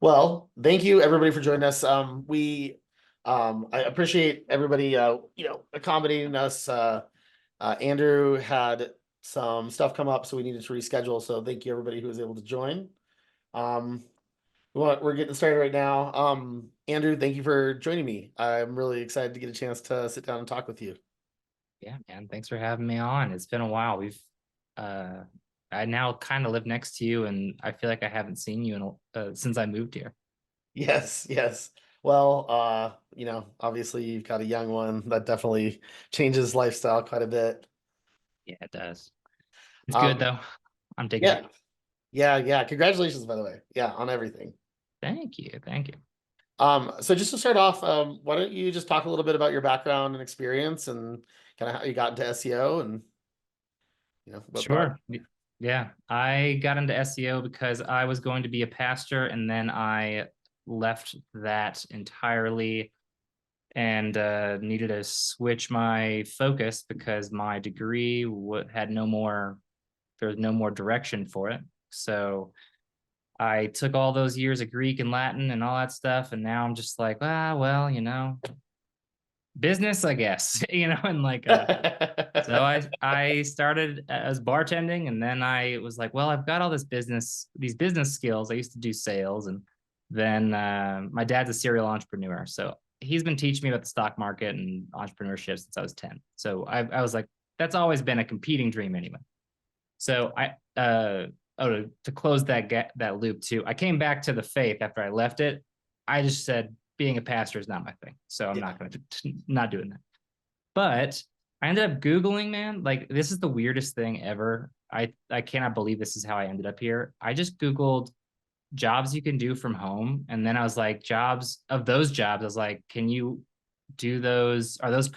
Well, thank you everybody for joining us. I appreciate everybody accommodating us. Andrew had some stuff come up, so we needed to reschedule. So thank you everybody who was able to join. Um, we're getting started right now. Andrew, thank you for joining me. I'm really excited to get a chance to sit down and talk with you. Yeah, man. Thanks for having me on. It's been a while. I now kind of live next to you, and I feel like I haven't seen you since I moved here. Yes, yes. Well, obviously you've got a young one that definitely changes lifestyle quite a bit. Yeah, it does. It's good Um, though. I'm digging it. yeah, yeah. Congratulations, by the way. Yeah, on everything. Thank you. Thank you. So just to start off, why don't you just talk a little bit about your background and experience and kind of how you got into SEO and what brought. Sure. Yeah, I got into SEO because I was going to be a pastor, and then I left that entirely and needed to switch my focus because my degree had no more. There was no more direction for it. So I took all those years of Greek and Latin and all that stuff, and now I'm just like, well, business, I guess, and so I started as bartending, and then I was like, well, I've got all these business skills. I used to do sales, and then my dad's a serial entrepreneur, so he's been teaching me about the stock market and entrepreneurship since I was 10. So I was like, that's always been a competing dream anyway. So to close that loop too, I came back to the faith after I left it. I just said being a pastor is not my thing, so I'm not going to not doing that. But I ended up Googling, man. Like, this is the weirdest thing ever. I cannot believe this is how I ended up here. I just Googled jobs you can do from home, and then I was like, those jobs. I was like, can you do those? Are those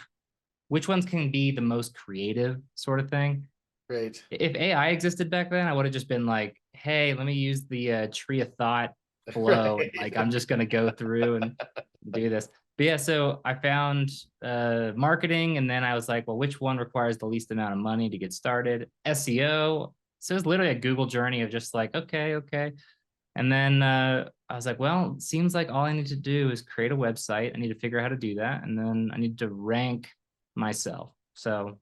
which ones can be the most creative sort of thing? Great. If AI existed back then, I would have just been like, hey, let me use the tree of thought flow. Right. Like, I'm just going to go through and do this. But yeah, so I found marketing, and then I was like, well, which one requires the least amount of money to get started? SEO. So it was literally a Google journey of just like, okay. And then I was like, well, it seems like all I need to do is create a website. I need to figure out how to do that. And then I need to rank myself. So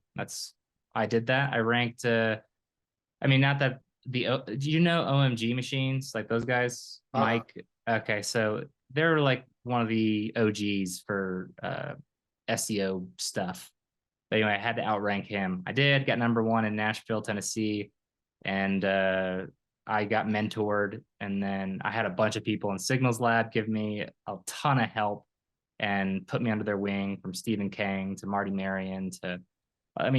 I did that. I ranked, not that do you know OMG machines, like those guys, Uh-uh. Mike? Okay. So they're like one of the OGs for SEO stuff. But anyway, I had to outrank him. I did, got number one in Nashville, Tennessee. And I got mentored, and then I had a bunch of people in Signals Lab give me a ton of help and put me under their wing, from Stephen Kang to Marty Marion to,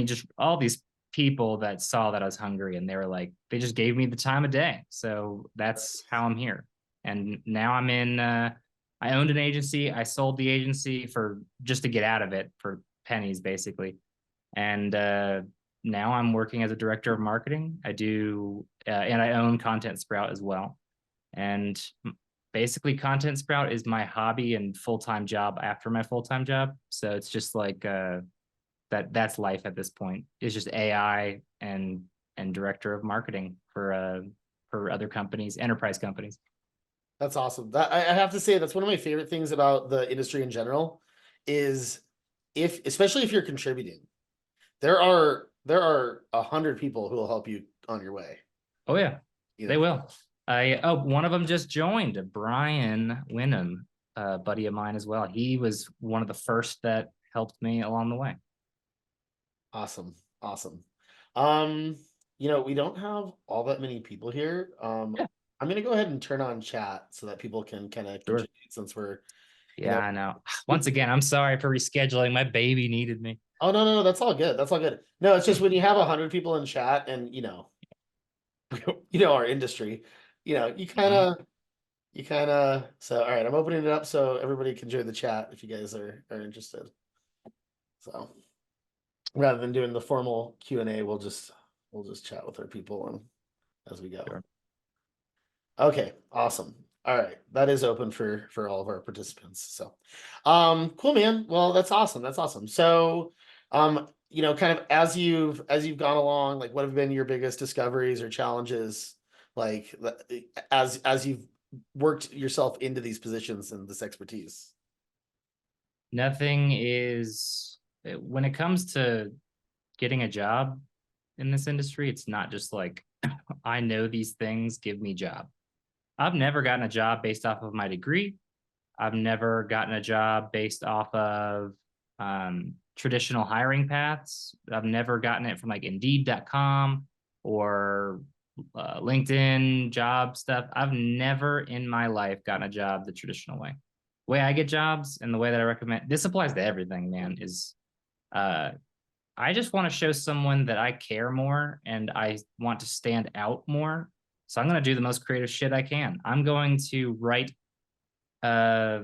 just all these people that saw that I was hungry, and they just gave me the time of day. So that's how I'm here. And now I owned an agency. I sold the agency for just to get out of it for pennies, basically. And now I'm working as a director of marketing. And I own ContentSprout as well. And basically, ContentSprout is my hobby and full-time job after my full-time job. So it's just like that's life at this point. It's just AI and director of marketing for other companies, enterprise companies. That's awesome. That I have to say that's one of my favorite things about the industry in general is especially if you're contributing, there are 100 people who will help you on your way. Oh yeah, You they know. will. One of them just joined, Brian Winham, a buddy of mine as well. He was one of the first that helped me along the way. Awesome. Awesome. We don't have all that many people here. Yeah, I'm gonna go ahead and turn on chat so that people can kind of sure. contribute since we're, you Yeah, know, I know. Once again, I'm sorry for rescheduling. My baby needed me. oh no, that's all good. That's all good. No, it's just when you have 100 people in chat and our industry, Mhm. you kind of so all right, I'm opening it up so everybody can join the chat if you guys are interested. So rather than doing the formal Q&A, we'll just chat with our people and as we go. Sure. Okay, awesome. All right, that is open for all of our participants. So, cool, man. Well, that's awesome. That's awesome. So, kind of as you've gone along, like, what have been your biggest discoveries or challenges, like, as you've worked yourself into these positions and this expertise? Nothing is, when it comes to getting a job in this industry, it's not just like, I know these things, give me job. I've never gotten a job based off of my degree. I've never gotten a job based off of traditional hiring paths. I've never gotten it from like Indeed.com or LinkedIn job stuff. I've never in my life gotten a job the traditional way. The way I get jobs and the way that I recommend, this applies to everything, man, is uh, I just want to show someone that I care more and I want to stand out more. So I'm going to do the most creative shit I can. I'm going to write uh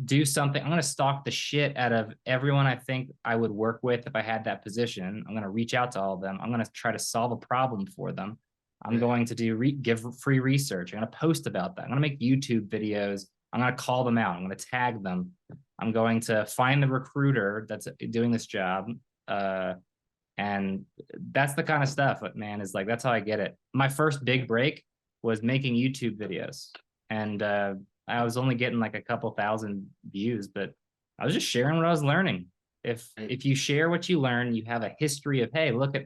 do something. I'm going to stalk the shit out of everyone I think I would work with if I had that position. I'm going to reach out to all of them. I'm going to try to solve a problem for them. I'm Right. going to give free research. I'm going to post about that. I'm going to make YouTube videos. I'm going to call them out. I'm going to tag them. I'm going to find the recruiter that's doing this job. Uh, and that's the kind of stuff, man, is like, that's how I get it. My first big break was making YouTube videos. And I was only getting like a couple thousand views, but I was just sharing what I was learning. Right. If you share what you learn, you have a history of, hey, look at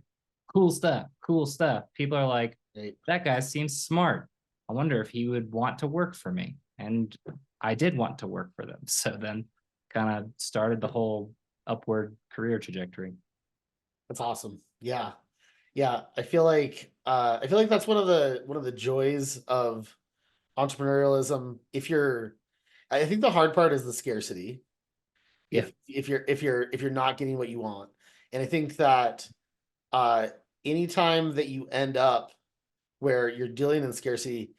cool stuff, cool stuff. People are like, Right. that guy seems smart. I wonder if he would want to work for me. And I did want to work for them. So then kind of started the whole upward career trajectory. That's awesome. Yeah. Yeah. I feel like that's one of the joys of entrepreneurialism. I think the hard part is the scarcity. Yeah. If you're not getting what you want. And I think that uh anytime that you end up where you're dealing in scarcity,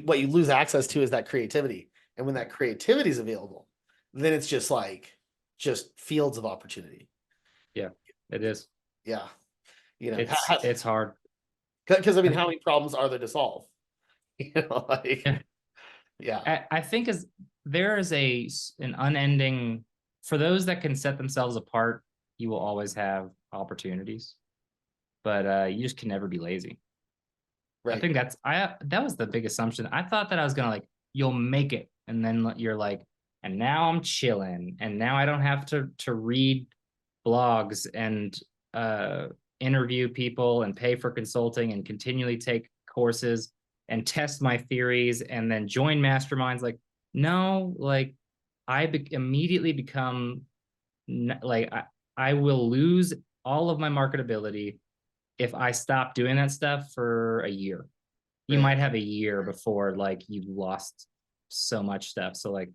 what you lose access to is that creativity. And when that creativity is available, then it's just like just fields of opportunity. Yeah, it is. Yeah. You know, It's hard. because I mean, I, how many problems are there to solve? You know, like, yeah, yeah, I think is there is an unending for those that can set themselves apart. You will always have opportunities, but you just can never be lazy. I right. think that was the big assumption. I thought that I was gonna like you'll make it, and then you're like, and now I'm chilling, and now I don't have to read blogs and uh, interview people and pay for consulting and continually take courses and test my theories and then join masterminds. Like, no, like immediately become like I will lose all of my marketability if I stop doing that stuff for a year. You Right. might have a year before like you've lost so much stuff. So like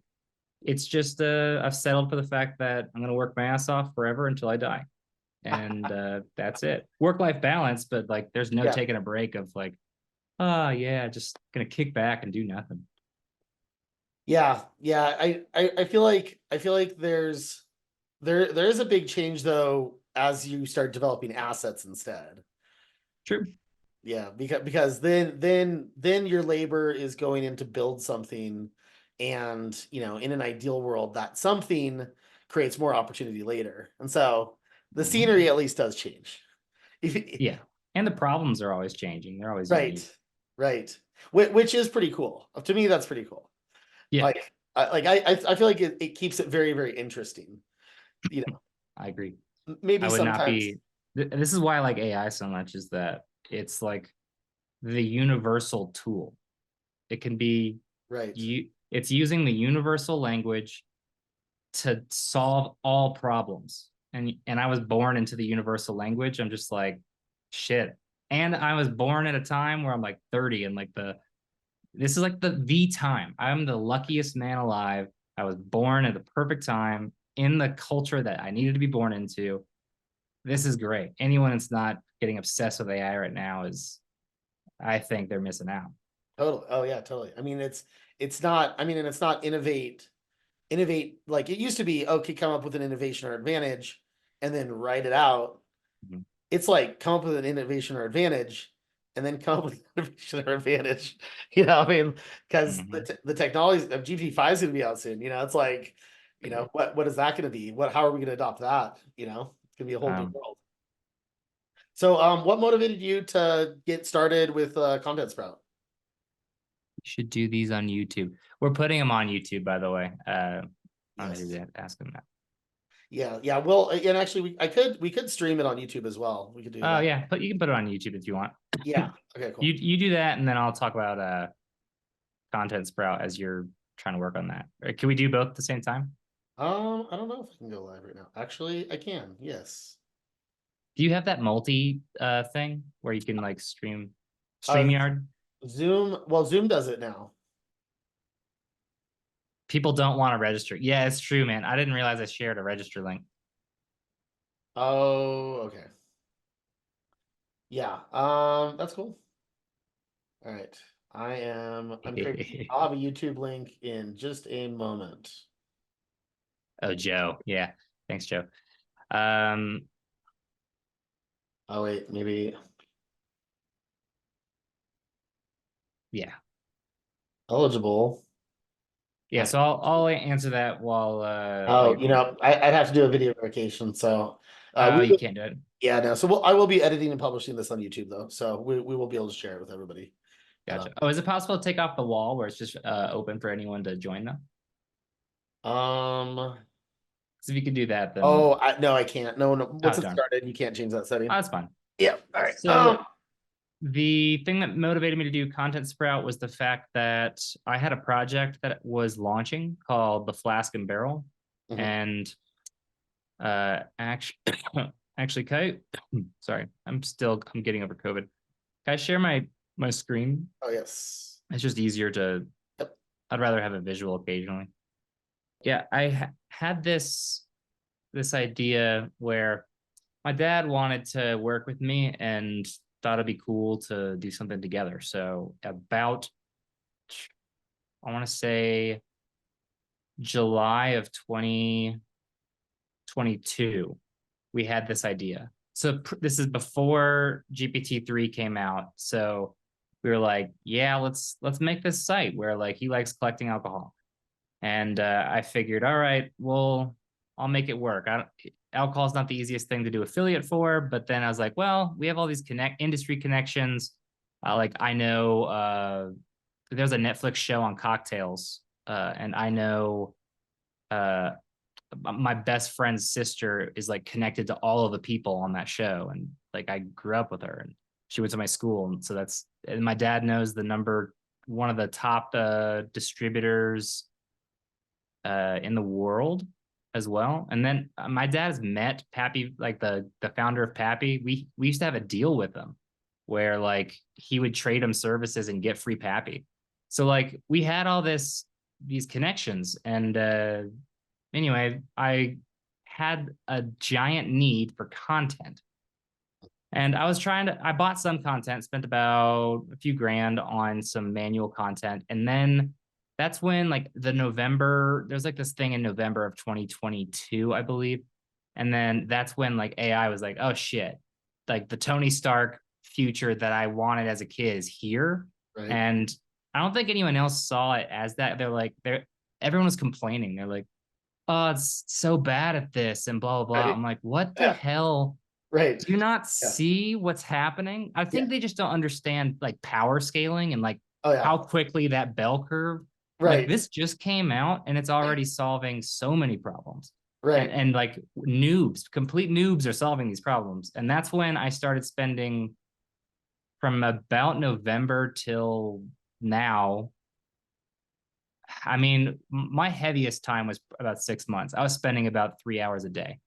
it's just I've settled for the fact that I'm gonna work my ass off forever until I die. And that's it. Work-life balance, but like there's no Yeah. taking a break of like, oh yeah, just gonna kick back and do nothing. Yeah. Yeah. I feel like there is a big change though as you start developing assets instead. True. Yeah, because then your labor is going in to build something, and you know, in an ideal world, that something creates more opportunity later, and so the Mhm. scenery at least does change. If Yeah. And the problems are always changing. They're always right, unique. right, which is pretty cool. To me, that's pretty cool. Yeah, I feel like it keeps it very very interesting. You I agree. know, I maybe would not sometimes be this is why I like AI so much is that it's like the universal tool. It can be right. it's using the universal language to solve all problems. And I was born into the universal language. I'm just like, shit. And I was born at a time where I'm like 30 and like this is like the time. I'm the luckiest man alive. I was born at the perfect time in the culture that I needed to be born into. This is great. Anyone that's not getting obsessed with AI right now is, I think they're missing out. Totally. Oh yeah, totally. I mean, it's not. I mean, and it's not innovate like it used to be. Okay, come up with an innovation or advantage, and then write it out. Mhm. It's like come up with an innovation or advantage, and then come up with an innovation or advantage. You know, I mean, because Mhm. the technology of GPT-5 is going to be out soon. You know, it's like, you know, what is that going to be? How are we going to adopt that? You know, it's going to be a whole new Um, world. So, what motivated you to get started with Content Sprout? You should do these on YouTube. We're putting them on YouTube, by the way. I don't Yes. need to ask them that. Yeah. Well, and actually, we could stream it on YouTube as well. We could do Oh that. yeah, but you can put it on YouTube if you want. Yeah. Okay. Cool. You do that, and then I'll talk about Content Sprout as you're trying to work on that. Or can we do both at the same time? I don't know if I can go live right now. Actually, I can. Yes. Do you have that multi thing where you can like stream Uh, StreamYard? Zoom. Well, Zoom does it now. People don't want to register. Yeah, it's true, man. I didn't realize I shared a register link. Oh, okay. Yeah. That's cool. All right. I'm creating. I'll have a YouTube link in just a moment. Oh, Joe. Yeah. Thanks, Joe. Oh wait, maybe. Yeah. Eligible. Yeah. So I'll answer that while Oh, you're doing. I'd have to do a video verification. So Oh, we you can't do it. yeah, no. So I will be editing and publishing this on YouTube though. So we will be able to share it with everybody. Gotcha. Oh, is it possible to take off the wall where it's just open for anyone to join them? Um, Because if you could do that, then oh, no, I can't. No. oh Once it's darn, started, you can't change that setting. oh, that's fine. Yeah. All right. So the thing that motivated me to do Content Sprout was the fact that I had a project that was launching called the Flask and Barrel, Mhm. and actually, actually, sorry, I'm getting over COVID. Can I share my screen? Oh yes. It's just easier to. Yep. I'd rather have a visual occasionally. Yeah, I had this idea where my dad wanted to work with me and thought it'd be cool to do something together. So about, I want to say July of 2022, we had this idea. So this is before GPT-3 came out. So we were like, yeah, let's make this site where like he likes collecting alcohol. And I figured, all right, well, I'll make it work. Alcohol is not the easiest thing to do affiliate for, but then I was like, well, we have all these industry connections. Like I know there's a Netflix show on cocktails, and I know my best friend's sister is like connected to all of the people on that show, and like I grew up with her, and she went to my school, and so and my dad knows one of the top distributors in the world as well. And then my dad has met Pappy, like the founder of Pappy. We used to have a deal with him where like he would trade him services and get free Pappy. So like we had all these connections, and anyway, I had a giant need for content. And I bought some content, spent about a few grand on some manual content. And then that's when like there's like this thing in November of 2022, I believe. And then that's when like AI was like, oh shit, like the Tony Stark future that I wanted as a kid is here. Right. And I don't think anyone else saw it as that. Everyone was complaining. They're like, oh, it's so bad at this and blah, blah, blah. Right. I'm like, what the Yeah. hell? Right. Do you not Yeah. see what's happening? I think Yeah. they just don't understand like power scaling and like Oh yeah. how quickly that bell curve. Right. Like this just came out and it's already solving so many problems. Right. And like complete noobs are solving these problems. And that's when I started spending from about November till now. I mean, my heaviest time was about 6 months. I was spending about 3 hours a day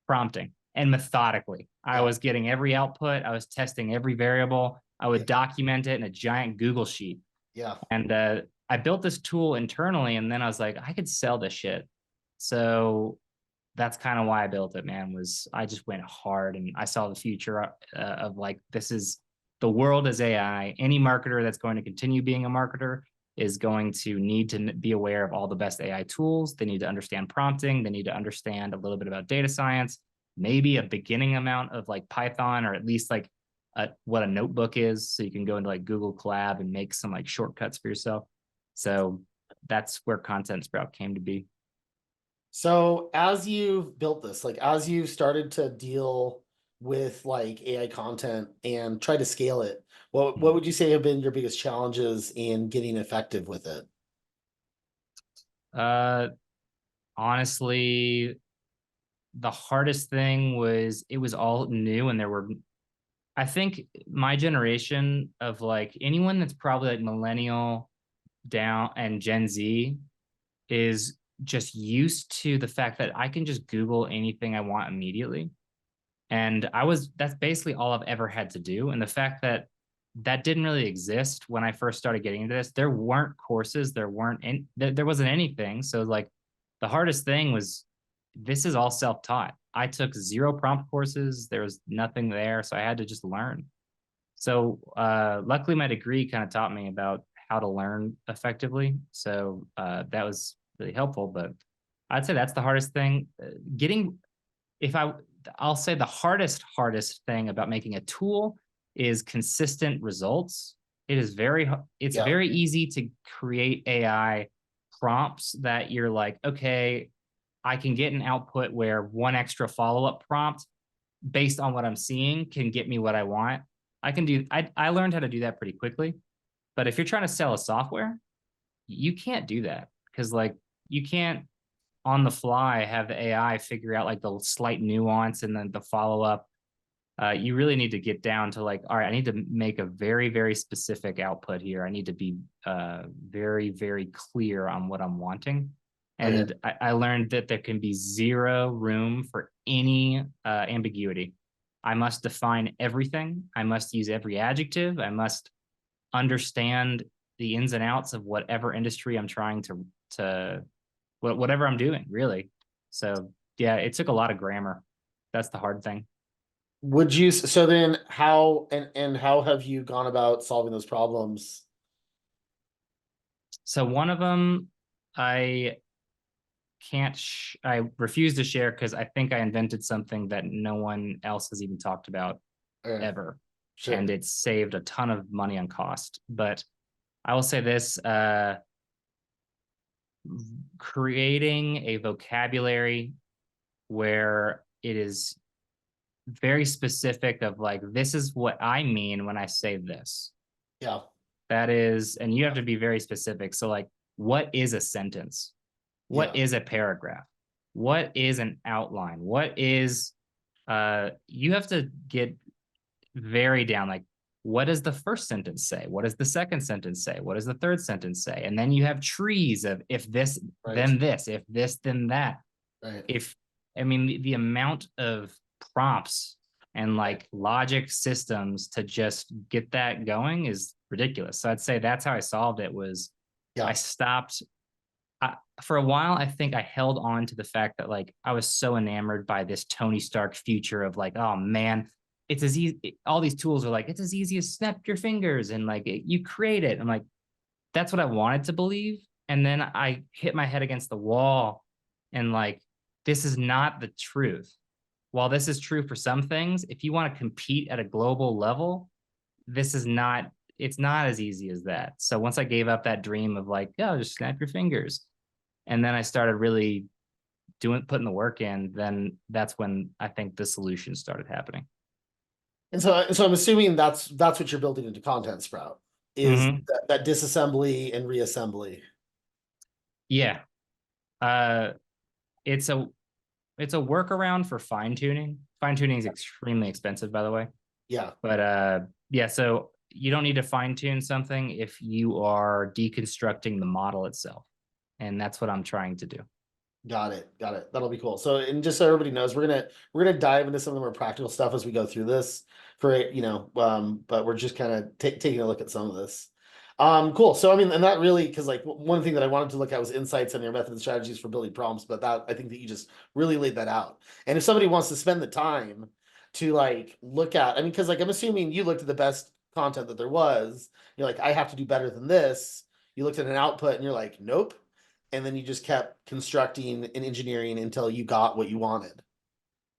prompting and methodically. I was getting every output. I was testing every variable. I would document it in a giant Google sheet. Yeah. And I built this tool internally, and then I was like, I could sell this shit. So that's kind of why I built it, man, was I just went hard and I saw the future of like, this is the world as AI. Any marketer that's going to continue being a marketer is going to need to be aware of all the best AI tools. They need to understand prompting. They need to understand a little bit about data science, maybe a beginning amount of like Python, or at least like what a notebook is. So you can go into like Google Colab and make some like shortcuts for yourself. So that's where Content Sprout came to be. So as you've built this, like as you started to deal with like AI content and try to scale it, what would you say have been your biggest challenges in getting effective with it? Uh, Honestly, the hardest thing was it was all new, and there were, I think my generation of like anyone that's probably like millennial down and Gen Z is just used to the fact that I can just Google anything I want immediately. And that's basically all I've ever had to do. And the fact that that didn't really exist when I first started getting into this, there weren't courses, there wasn't anything. So like the hardest thing was this is all self-taught. I took zero prompt courses. There was nothing there. So I had to just learn. So luckily my degree kind of taught me about how to learn effectively. So that was really helpful. But I'd say that's the hardest thing. Getting if I I'll say the hardest thing about making a tool is consistent results. It's Yeah. very easy to create AI prompts that you're like, okay, I can get an output where one extra follow-up prompt based on what I'm seeing can get me what I want. I learned how to do that pretty quickly. But if you're trying to sell a software, you can't do that because like you can't on the fly have the AI figure out like the slight nuance and then the follow up. You really need to get down to like, all right, I need to make a very, very specific output here. I need to be very, very clear on what I'm wanting. Okay. And I learned that there can be zero room for any ambiguity. I must define everything. I must use every adjective. I must understand the ins and outs of whatever industry I'm trying to whatever I'm doing, really. So yeah, it took a lot of grammar. That's the hard thing. Would you, so then how, and how have you gone about solving those problems? So one of them, I I refuse to share because I think I invented something that no one else has even talked about Okay, ever. And sure. it saved a ton of money on cost. But I will say this, creating a vocabulary where it is very specific of like, this is what I mean when I say this. Yeah. That is, and you have to be very specific. So, like, what is a sentence? What Yeah. is a paragraph? What is an outline? What is, you have to get very down. Like, what does the first sentence say? What does the second sentence say? What does the third sentence say? And then you have trees of if this, Right. then this, if this, then that. Right. If I mean the amount of prompts and Right. like logic systems to just get that going is ridiculous. So I'd say that's how I solved it was I Yeah. stopped for a while. I think I held on to the fact that like I was so enamored by this Tony Stark future of like, oh man, it's as easy. All these tools are like, it's as easy as snap your fingers and like you create it. I'm like, that's what I wanted to believe. And then I hit my head against the wall and like, this is not the truth. While this is true for some things, if you want to compete at a global level, this is not, it's not as easy as that. So once I gave up that dream of like, oh, just snap your fingers. And then I started really putting the work in, then that's when I think the solution started happening. And so I'm assuming that's what you're building into Content Sprout is Mm-hmm. that disassembly and reassembly. Yeah. Uh, it's a it's a workaround for fine tuning. Fine tuning is extremely expensive, by the way. Yeah. But yeah, so you don't need to fine tune something if you are deconstructing the model itself, and that's what I'm trying to do. Got it. Got it. That'll be cool. So, and just so everybody knows, we're gonna dive into some of the more practical stuff as we go through this for but we're just kind of taking a look at some of this. Cool. So, I mean, and that really, because like one thing that I wanted to look at was insights and your method and strategies for building prompts, but that I think that you just really laid that out. And if somebody wants to spend the time to like look at, I mean, because like I'm assuming you looked at the best content that there was, you're like, I have to do better than this. You looked at an output and you're like, nope, and then you just kept constructing and engineering until you got what you wanted.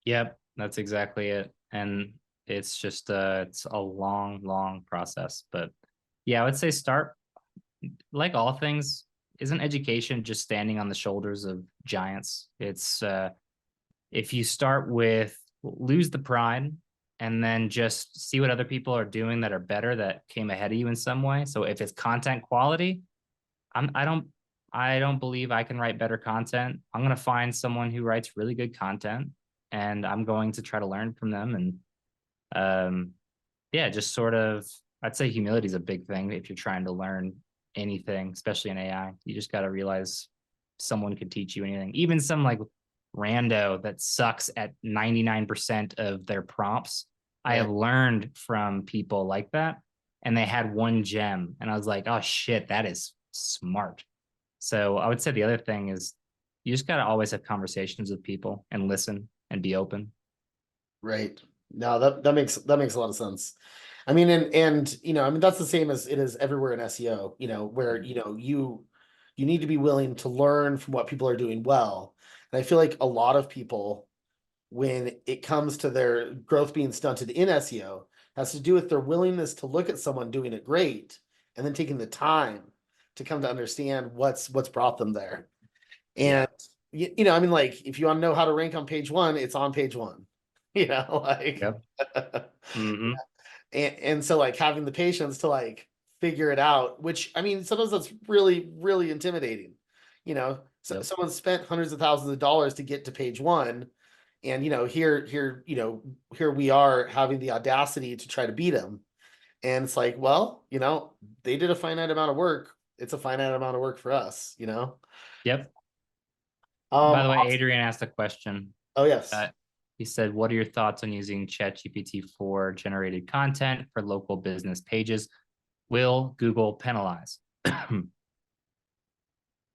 Yep, that's exactly it. And it's just it's a long, long process. But yeah, I would say start like all things, isn't education just standing on the shoulders of giants? It's if you start with lose the pride, and then just see what other people are doing that are better, that came ahead of you in some way. So if it's content quality, I don't believe I can write better content. I'm going to find someone who writes really good content, and I'm going to try to learn from them. And yeah, just sort of, I'd say humility is a big thing if you're trying to learn anything, especially in AI. You just got to realize someone could teach you anything, even some like rando that sucks at 99% of their prompts. I have learned from people like that, and they had one gem, and I was like, oh shit, that is smart. So I would say the other thing is you just got to always have conversations with people and listen and be open. Right. No, that makes a lot of sense. I mean, and you know, I mean, that's the same as it is everywhere in SEO, you know, where, you know, you need to be willing to learn from what people are doing well. And I feel like a lot of people, when it comes to their growth being stunted in SEO, has to do with their willingness to look at someone doing it great and then taking the time to come to understand what's brought them there. And you know, I mean, like, if you want to know how to rank on page one, it's on page one. You know, like Yep. Mm-hmm. and so like having the patience to like figure it out, which I mean, sometimes that's really, really intimidating. You know, so Yep. someone spent hundreds of thousands of dollars to get to page one, and you know, you know, here we are having the audacity to try to beat them. And it's like, well, you know, they did a finite amount of work. It's a finite amount of work for us, you know. Yep. By the way, Awesome. Adrian asked a question. Oh yes. Uh, he said, what are your thoughts on using ChatGPT for generated content for local business pages? Will Google penalize?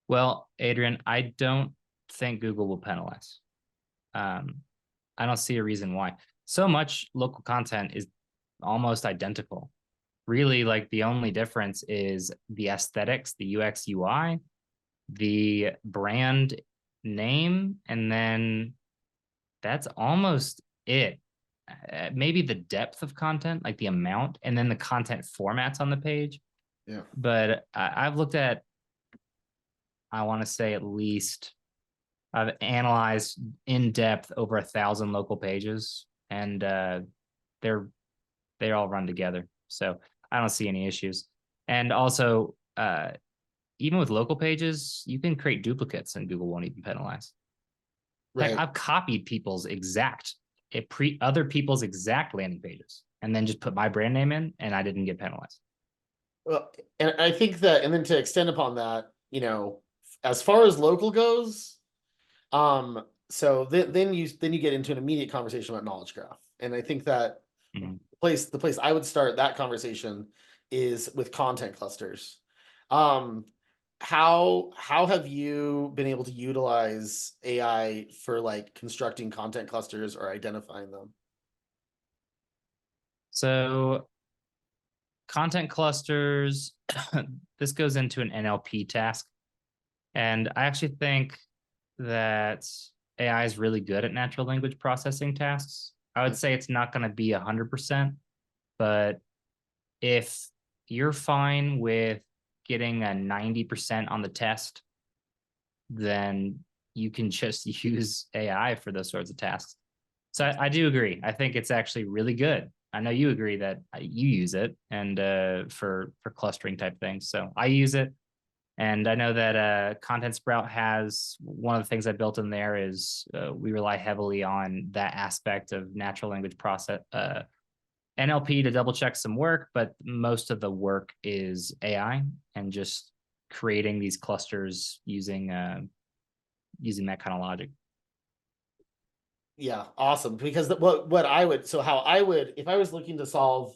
Well, Adrian, I don't think Google will penalize. Um, I don't see a reason why. So much local content is almost identical. Really, like the only difference is the aesthetics, the UX, UI, the brand name, and then that's almost it. Maybe the depth of content, like the amount, and then the content formats on the page. Yeah. But I've looked at, I want to say at least, I've analyzed in depth over 1,000 local pages, and they're they all run together. So I don't see any issues. And also, even with local pages, you can create duplicates, and Google won't even penalize. Heck, Right. I've copied other people's exact landing pages, and then just put my brand name in, and I didn't get penalized. Well, and I think that, and then to extend upon that, you know, as far as local goes, so then you get into an immediate conversation about knowledge graph, and I think that the place I would start that conversation is with content clusters. Um, how have you been able to utilize AI for like constructing content clusters or identifying them? So content clusters, this goes into an NLP task. And I actually think that AI is really good at natural language processing tasks. I would say it's not going to be 100%, but if you're fine with getting a 90% on the test, then you can just use AI for those sorts of tasks. So I do agree. I think it's actually really good. I know you agree that you use it and for clustering type things. So I use it, and I know that Content Sprout has one of the things I built in there is we rely heavily on that aspect of natural language process NLP to double check some work, but most of the work is AI and just creating these clusters using using that kind of logic. Yeah, awesome. Because what I would, so how I would, if I was looking to solve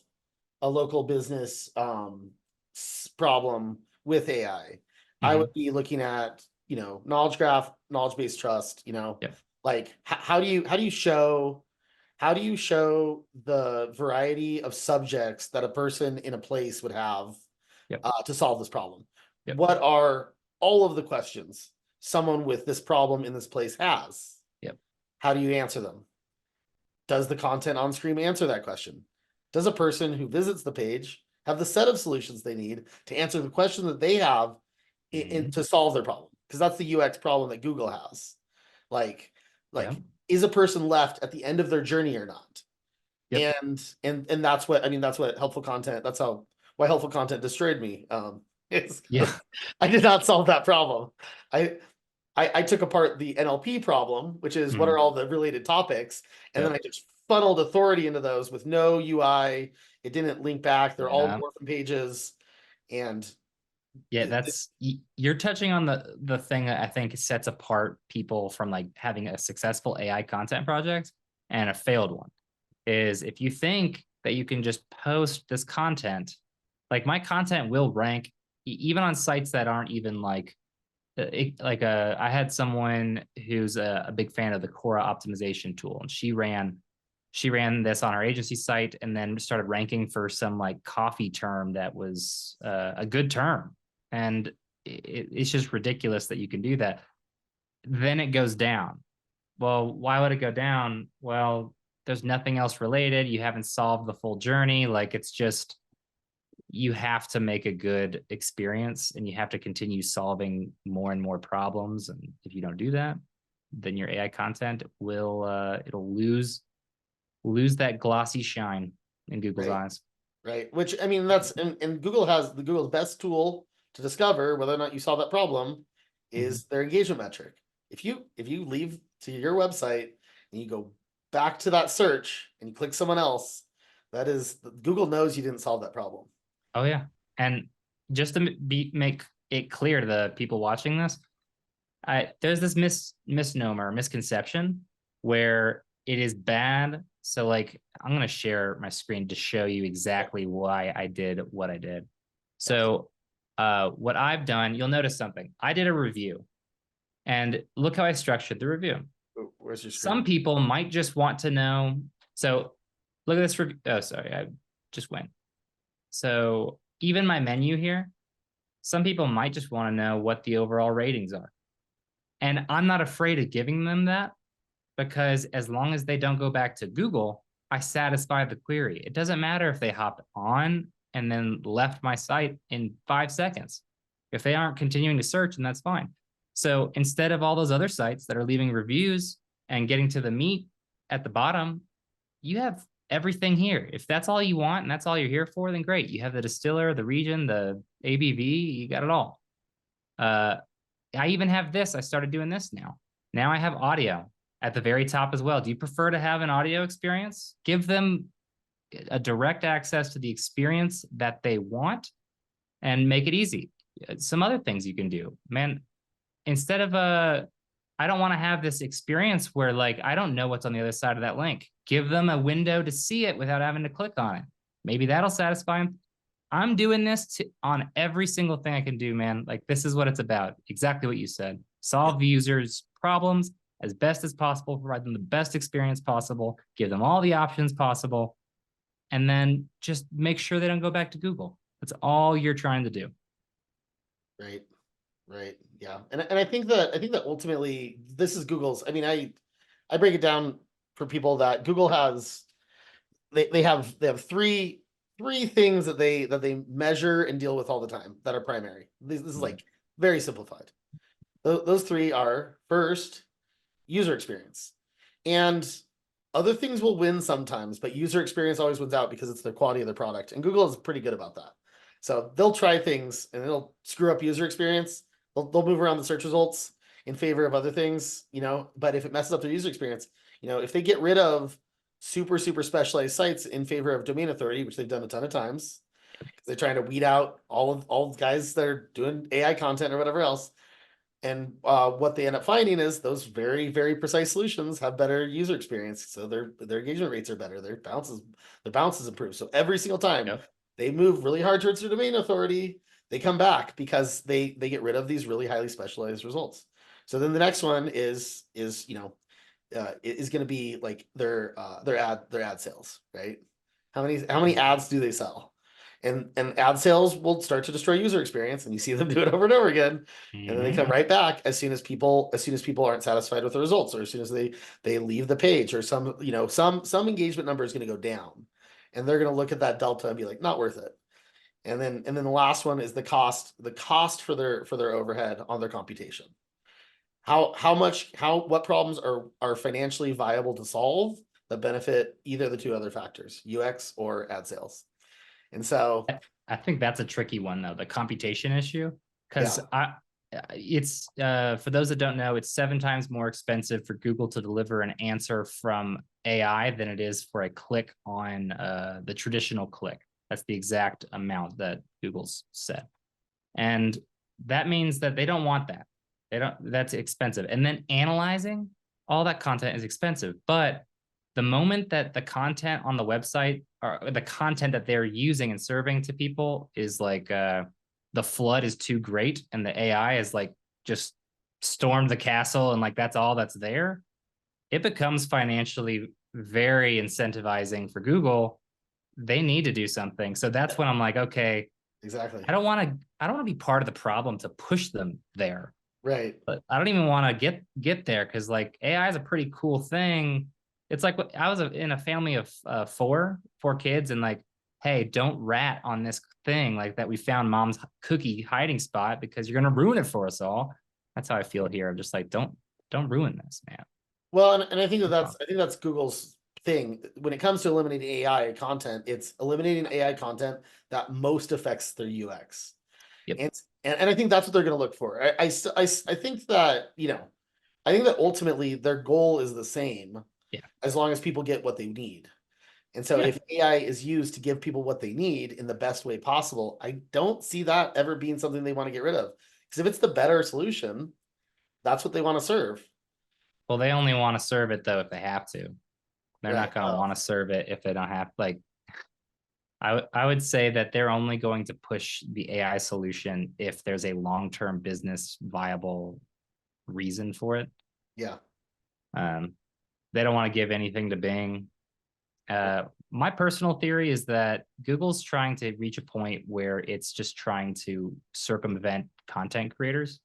a local business problem with AI, I would be looking at, you know, knowledge graph, knowledge based trust, you know, Yep. like how do you show the variety of subjects that a person in a place would have Yep. to solve this problem? Yep. What are all of the questions someone with this problem in this place has? Yep. How do you answer them? Does the content on screen answer that question? Does a person who visits the page have the set of solutions they need to answer the question that they have to solve their problem? Because that's the UX problem that Google has. Like, Yeah. is a person left at the end of their journey or not? Yep. And that's what, I mean, that's what helpful content, that's how, why helpful content destroyed me. It's Yeah. I did not solve that problem. I, I took apart the NLP problem, which is what are Mhm. all the related topics, and then I Yep. just funneled authority into those with no UI. It didn't link back. They're all Yeah. orphan pages, and Yeah, you're touching on the thing that I think sets apart people from like having a successful AI content project and a failed one. Is if you think that you can just post this content, like my content will rank even on sites that aren't even like I had someone who's a big fan of the Cora optimization tool, and she ran this on our agency site and then started ranking for some like coffee term that was a good term, and it's just ridiculous that you can do that. Then it goes down. Well, why would it go down? Well, there's nothing else related. You haven't solved the full journey. Like it's just you have to make a good experience and you have to continue solving more and more problems. And if you don't do that, then your AI content will it'll lose that glossy shine in Google's right, eyes. right. Which I mean, that's and Google has the Google's best tool to discover whether or not you solve that problem Mm-hmm. is their engagement metric. If you leave to your website and you go back to that search and you click someone else, that is Google knows you didn't solve that problem. Oh yeah, and just to make it clear to the people watching this, there's this misnomer, misconception where it is bad. So like I'm gonna share my screen to show you exactly why I did what I did. Excellent. So what I've done, you'll notice something. I did a review, and look how I structured the review. Where's your Some screen? people might just want to know. So look at this review. Oh, sorry, I just went. So even my menu here, some people might just want to know what the overall ratings are. And I'm not afraid of giving them that because as long as they don't go back to Google, I satisfy the query. It doesn't matter if they hopped on and then left my site in 5 seconds. If they aren't continuing to search, then that's fine. So instead of all those other sites that are leaving reviews and getting to the meat at the bottom, you have everything here. If that's all you want and that's all you're here for, then great. You have the distiller, the region, the ABV, you got it all. Uh, I even have this. I started doing this now. Now I have audio at the very top as well. Do you prefer to have an audio experience? Give them a direct access to the experience that they want and make it easy. Some other things you can do, man. Instead of I don't want to have this experience where like I don't know what's on the other side of that link. Give them a window to see it without having to click on it. Maybe that'll satisfy them. I'm doing this on every single thing I can do, man. Like this is what it's about. Exactly what you said. Solve the users' problems as best as possible, provide them the best experience possible, give them all the options possible, and then just make sure they don't go back to Google. That's all you're trying to do. Right. Right. Yeah. And I think that ultimately this is Google's. I mean, I break it down for people that Google has they have three things that they measure and deal with all the time that are primary. This is like very simplified. Those three are first user experience. And other things will win sometimes, but user experience always wins out because it's the quality of the product. And Google is pretty good about that. So they'll try things and it'll screw up user experience. They'll move around the search results in favor of other things, but if it messes up their user experience, if they get rid of super specialized sites in favor of domain authority, which they've done a ton of times, because they're trying to weed out all the guys that are doing AI content or whatever else. And what they end up finding is those very precise solutions have better user experience, so their engagement rates are better, their bounces improve. So every single time Yep. they move really hard towards their domain authority, they come back because they get rid of these really highly specialized results. So then the next one is going to be like their ad sales, right? How many ads do they sell? And ad sales will start to destroy user experience, and you see them do it over and over again, and then they come right back as soon as people aren't satisfied with the results, or as soon as they leave the page, or some engagement number is going to go down, and they're going to look at that delta and be like, not worth it. And then the last one is the cost for their overhead on their computation. What problems are financially viable to solve that benefit either of the two other factors, UX or ad sales. And so, I think that's a tricky one though, the computation issue, because yeah, it's for those that don't know, it's 7 times more expensive for Google to deliver an answer from AI than it is for a click on the traditional click. That's the exact amount that Google's set. And that means that they don't want that. They don't, that's expensive. And then analyzing all that content is expensive. But the moment that the content on the website or the content that they're using and serving to people is like the flood is too great and the AI is like just stormed the castle and like that's all that's there, it becomes financially very incentivizing for Google. They need to do something. So that's when I'm like, okay, exactly. I don't want to be part of the problem to push them there. Right. But I don't even want to get there because like AI is a pretty cool thing. It's like I was in a family of four kids, and like, hey, don't rat on this thing like that. We found mom's cookie hiding spot because you're gonna ruin it for us all. That's how I feel here. I'm just like, don't ruin this, man. Well, and I think that's Google's thing when it comes to eliminating AI content. It's eliminating AI content that most affects their UX. Yep. And I think that's what they're going to look for. I think that, I think that ultimately their goal is the same. Yeah. As long as people get what they need. And so Yeah. if AI is used to give people what they need in the best way possible, I don't see that ever being something they want to get rid of. Because if it's the better solution, that's what they want to serve. Well, they only want to serve it though if they have to. They're Right. not going to want to serve it if they don't have like. I would say that they're only going to push the AI solution if there's a long-term business viable reason for it. Yeah. They don't want to give anything to Bing. My personal theory is that Google's trying to reach a point where it's just trying to circumvent content creators.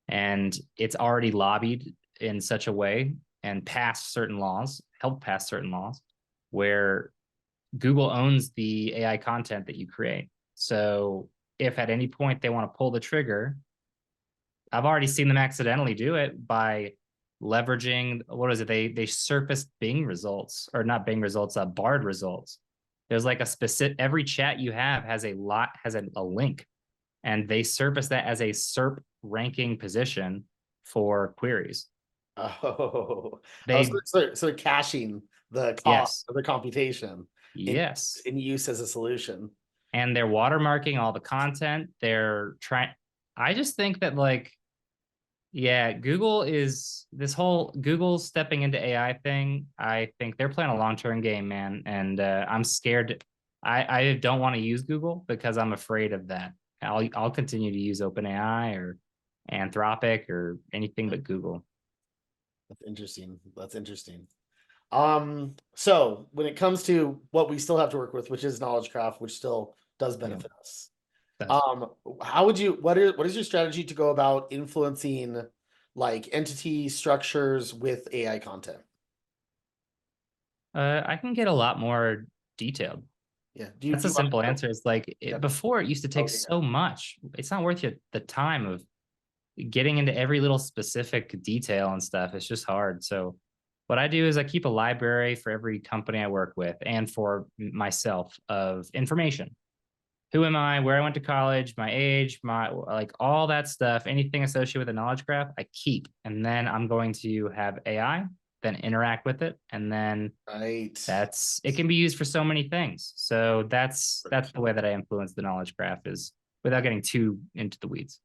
And it's already lobbied in such a way and passed certain laws, helped pass certain laws, where Google owns the AI content that you create. So if at any point they want to pull the trigger, I've already seen them accidentally do it by leveraging, what is it? They surfaced Bing results, or not Bing results, Bard results. There's like a specific, every chat you have has a link, and they surface that as a SERP ranking position for queries. Oh, They so caching the cost Yes. of the computation Yes. in use as a solution. And they're watermarking all the content. They're trying. I just think that like, yeah, Google is this whole Google stepping into AI thing. I think they're playing a long-term game, man. And I'm scared. I don't want to use Google because I'm afraid of that. I'll continue to use OpenAI or Anthropic or anything but Google. That's interesting. That's interesting. So when it comes to what we still have to work with, which is knowledge craft, which still does Yeah, benefit us. that's How would you, what is your strategy to go about influencing like entity structures with AI content? I can get a lot more detailed. Yeah. That's Do a you want simple to, answer. It's like yeah. before it used to take Okay, yeah. so much. It's not worth you the time of getting into every little specific detail and stuff. It's just hard. So what I do is I keep a library for every company I work with and for myself of information. Who am I? Where I went to college, my age, my like all that stuff, anything associated with the knowledge graph, I keep. And then I'm going to have AI then interact with it. And then Right. that's it can be used for so many things. So that's the way that I influence the knowledge graph is without getting too into the weeds.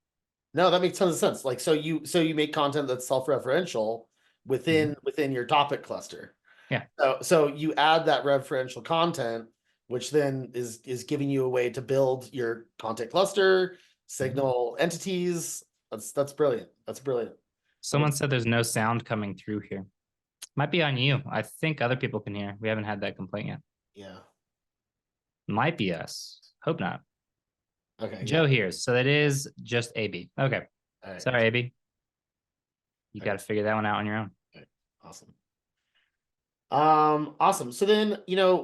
No, that makes tons of sense. Like, so you make content that's self-referential Mhm. within your topic cluster. Yeah. So you add that referential content, which then is giving you a way to build your content cluster, Mhm. signal entities. That's brilliant. That's brilliant. That Someone makes, said there's no sound coming through here. Might be on you. I think other people can hear. We haven't had that complaint yet. yeah. Might be us. Hope not. Okay, yeah. Joe hears. So that is just AB. Okay. All right. Sorry, AB. You got Okay. to figure that one out on your own. Okay. Awesome. Awesome. So then,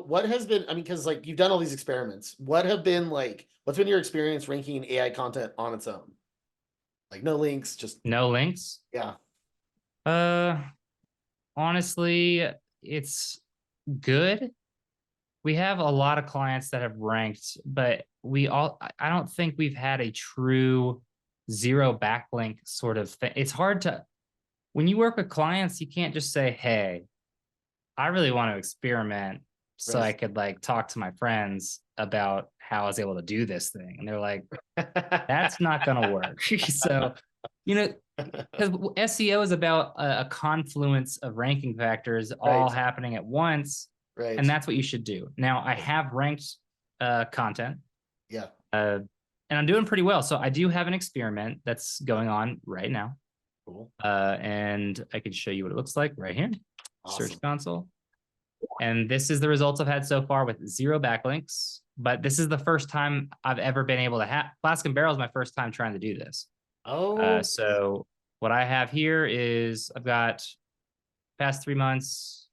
what has been, I mean, because like you've done all these experiments, what's been your experience ranking AI content on its own? Like no links, just No links. yeah. Uh, honestly, it's good. We have a lot of clients that have ranked, but I don't think we've had a true zero backlink sort of thing. It's hard to, when you work with clients, you can't just say, hey, I really want to experiment so I Right. could like talk to my friends about how I was able to do this thing. And they're like, that's not going to work. So, you know, because SEO is about a confluence of ranking factors all Right. happening at once. And Right. that's what you should do. Now, I have ranked content Yeah. and I'm doing pretty well. So I do have an experiment that's going on right now. Cool. And I can show you what it looks like right here. Awesome. Search console. And this is the results I've had so far with 0 backlinks. But this is the first time I've ever been able to have Flask and Barrel is my first time trying to do this. Oh, So what I have here is I've got past 3 months,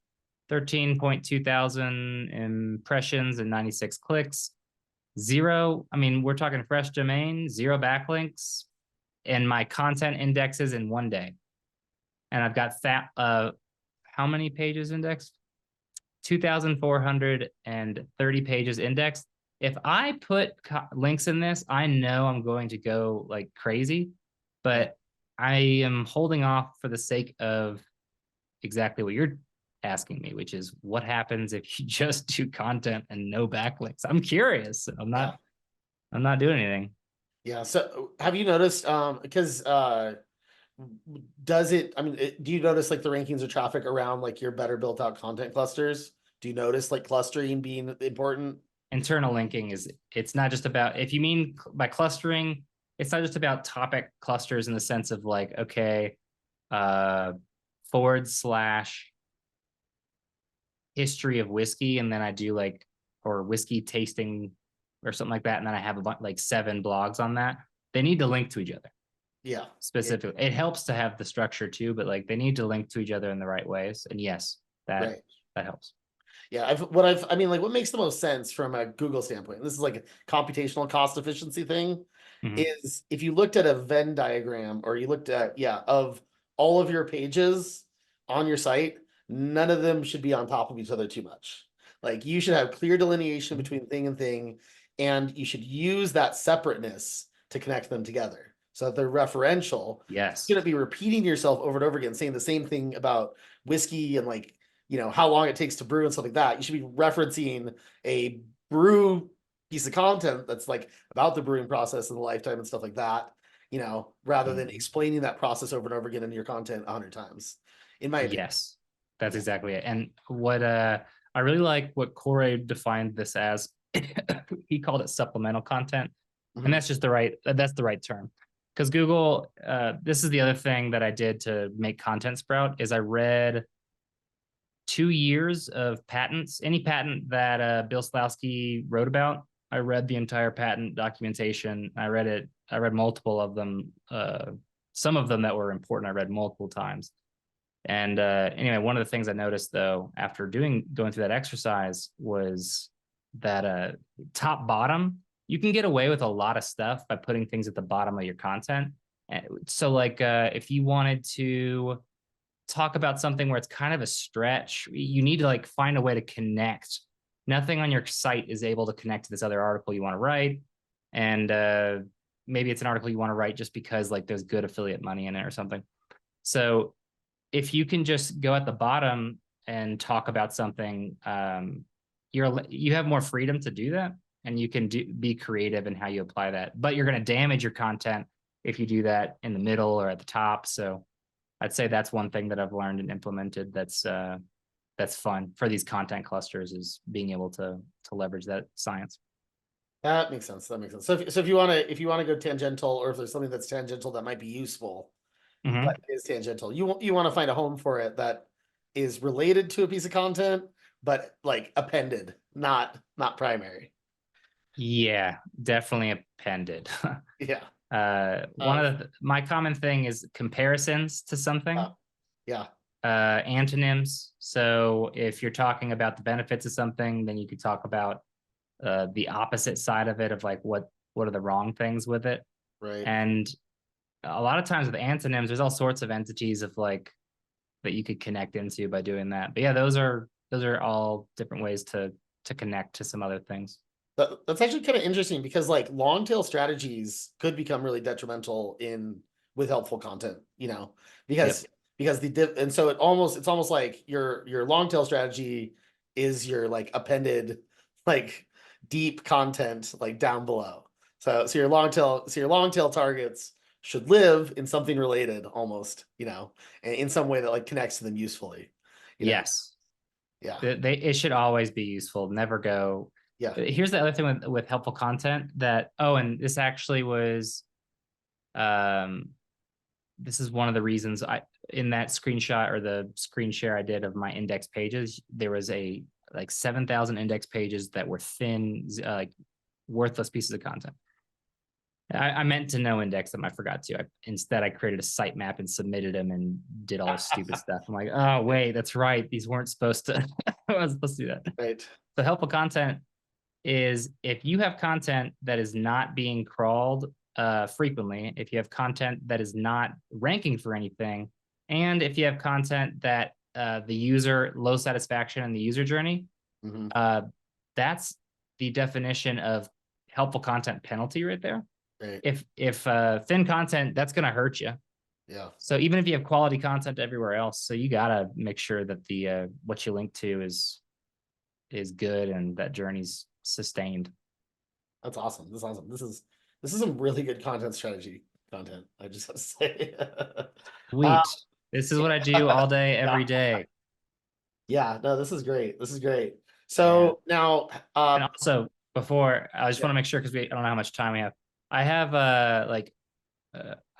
13.2 thousand impressions and 96 clicks. 0, I mean, we're talking fresh domain, 0 backlinks, and my content indexes in 1 day. And I've got how many pages indexed? 2,430 pages indexed. If I put links in this, I know I'm going to go like crazy, but I am holding off for the sake of exactly what you're asking me, which is what happens if you just do content and no backlinks. I'm curious. I'm not doing anything. yeah. So have you noticed, because does it, I mean, do you notice like the rankings of traffic around like your better built out content clusters? Do you notice like clustering being important? Internal linking it's not just about, if you mean by clustering, it's not just about topic clusters in the sense of like, okay, / history of whiskey, and then I do like, or whiskey tasting or something like that, and then I have like 7 blogs on that. They need to link to each other. Yeah. Specifically, it helps to have the structure too, but like they need to link to each other in the right ways. And yes, that helps. Yeah, I mean, like, what makes the most sense from a Google standpoint, and this is like a computational cost efficiency thing, is if you looked at a Venn diagram or you looked at, of all of your pages on your site, none of them should be on top of each other too much. Like, you should have clear delineation between thing and thing, and you should use that separateness to connect them together so that they're referential. Yes. You're going to be repeating yourself over and over again, saying the same thing about whiskey and like, how long it takes to brew and stuff like that. You should be referencing a brew piece of content that's like about the brewing process and the lifetime and stuff like that, rather than explaining that process over and over again in your content 100 times, in my opinion. Yes, that's exactly it. And what I really like what Corey defined this as. He called it supplemental content. And that's just the right term. Because Google, this is the other thing that I did to make ContentSprout is I read 2 years of patents. Any patent that Bill Slawski wrote about, I read the entire patent documentation. I read multiple of them. Some of them that were important, I read multiple times. And anyway, one of the things I noticed though, after going through that exercise, was that top bottom, you can get away with a lot of stuff by putting things at the bottom of your content. So like if you wanted to talk about something where it's kind of a stretch, you need to like find a way to connect. Nothing on your site is able to connect to this other article you want to write. And maybe it's an article you want to write just because like there's good affiliate money in it or something. So if you can just go at the bottom and talk about something, you have more freedom to do that, and you can be creative in how you apply that. But you're going to damage your content if you do that in the middle or at the top. So I'd say that's one thing that I've learned and implemented that's fun for these content clusters, is being able to leverage that science. That makes sense. So if you want to go tangential, or if there's something that's tangential that might be useful, but is tangential, you want to find a home for it that is related to a piece of content, but like appended, not primary. Yeah, definitely appended. Yeah. One of my common thing is comparisons to something. Yeah. Antonyms. So if you're talking about the benefits of something, then you could talk about the opposite side of it, of like what are the wrong things with it. Right. And a lot of times with antonyms, there's all sorts of entities of like that you could connect into by doing that. But yeah, those are those are all different ways to connect to some other things. That's actually kind of interesting because like long tail strategies could become really detrimental with helpful content, because Yep. and so it's almost like your long tail strategy is your like appended like deep content like down below. So your long tail targets should live in something related almost, in some way that like connects to them usefully. Yes. Yeah. It should always be useful. Never go. Yeah. Here's the other thing with helpful content that, and this actually was, this is one of the reasons in that screenshot or the screen share I did of my index pages, there was like 7,000 index pages that were thin, like worthless pieces of content. I meant to no index them. I forgot to. Instead, I created a sitemap and submitted them and did all this stupid stuff. I'm like, oh, wait, that's right. These weren't supposed to, I wasn't supposed to do that. Right. So helpful content is if you have content that is not being crawled frequently, if you have content that is not ranking for anything, and if you have content that the user, low satisfaction in the user journey, that's the definition of helpful content penalty right there. Right. If thin content, that's going to hurt you. Yeah. So even if you have quality content everywhere else, so you got to make sure that the what you link to is good and that journey's sustained. That's awesome. This is awesome. This is some really good content strategy content. I just have to say. Sweet. This is what I do all day, every day. Yeah. No, this is great. This is great. So now, and also before, I just want to make sure because I don't know how much time we have. I have I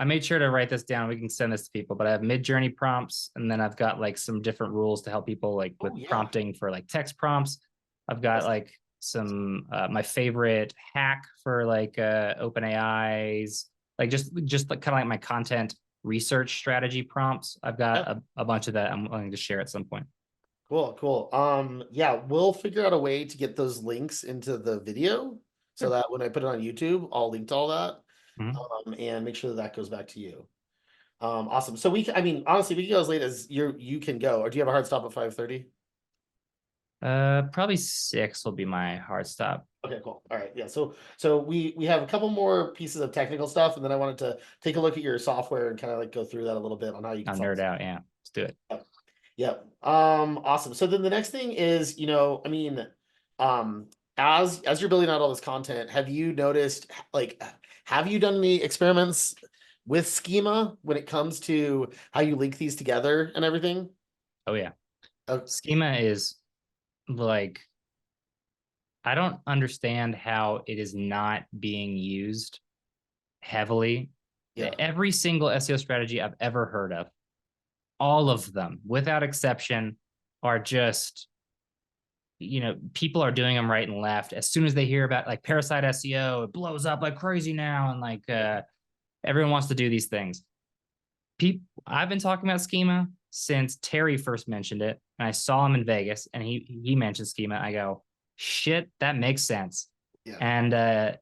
made sure to write this down. We can send this to people, but I have mid-journey prompts, and then I've got like some different rules to help people like with prompting for like text prompts. I've got like some my favorite hack for like OpenAI's, like just like kind of like my content research strategy prompts. I've got a bunch of that I'm willing to share at some point. Cool. Yeah, we'll figure out a way to get those links into the video so that when I put it on YouTube, I'll link to all that. And make sure that goes back to you. Awesome. So honestly, we can go as late as you can go. Or do you have a hard stop at 5:30? Probably 6 will be my hard stop. Okay, cool. All right. Yeah. So we have a couple more pieces of technical stuff, and then I wanted to take a look at your software and kind of like go through that a little bit on how you can nerd out. Yeah, let's do it. Yep. Awesome. So then the next thing is, as you're building out all this content, have you noticed, like, have you done any experiments with Schema when it comes to how you link these together and everything? Oh yeah. Schema is like, I don't understand how it is not being used heavily. Every single SEO strategy I've ever heard of, all of them, without exception, are just, people are doing them right and left. As soon as they hear about like parasite SEO, it blows up like crazy now. And like everyone wants to do these things. I've been talking about Schema since Terry first mentioned it. And I saw him in Vegas and he mentioned Schema. I go, shit, that makes sense. Yeah. And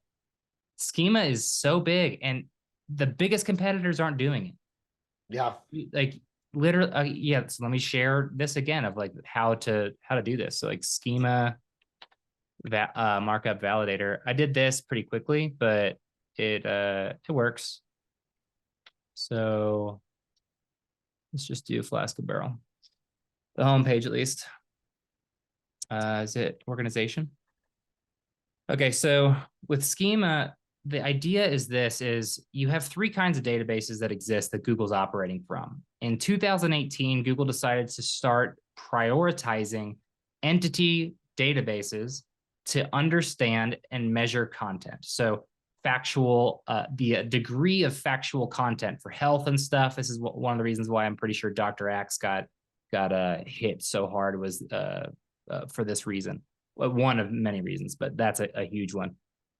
Schema is so big and the biggest competitors aren't doing it. Yeah. Like literally, so let me share this again of like how to do this. So like Schema markup validator. I did this pretty quickly, but it works. So let's just do Flask of Barrel. The home page at least. Is it organization? Okay, so with Schema, the idea is you have 3 kinds of databases that exist that Google's operating from. In 2018, Google decided to start prioritizing entity databases to understand and measure content. So factual, the degree of factual content for health and stuff. This is one of the reasons why I'm pretty sure Dr. Axe got hit so hard was for this reason. One of many reasons, but that's a huge one.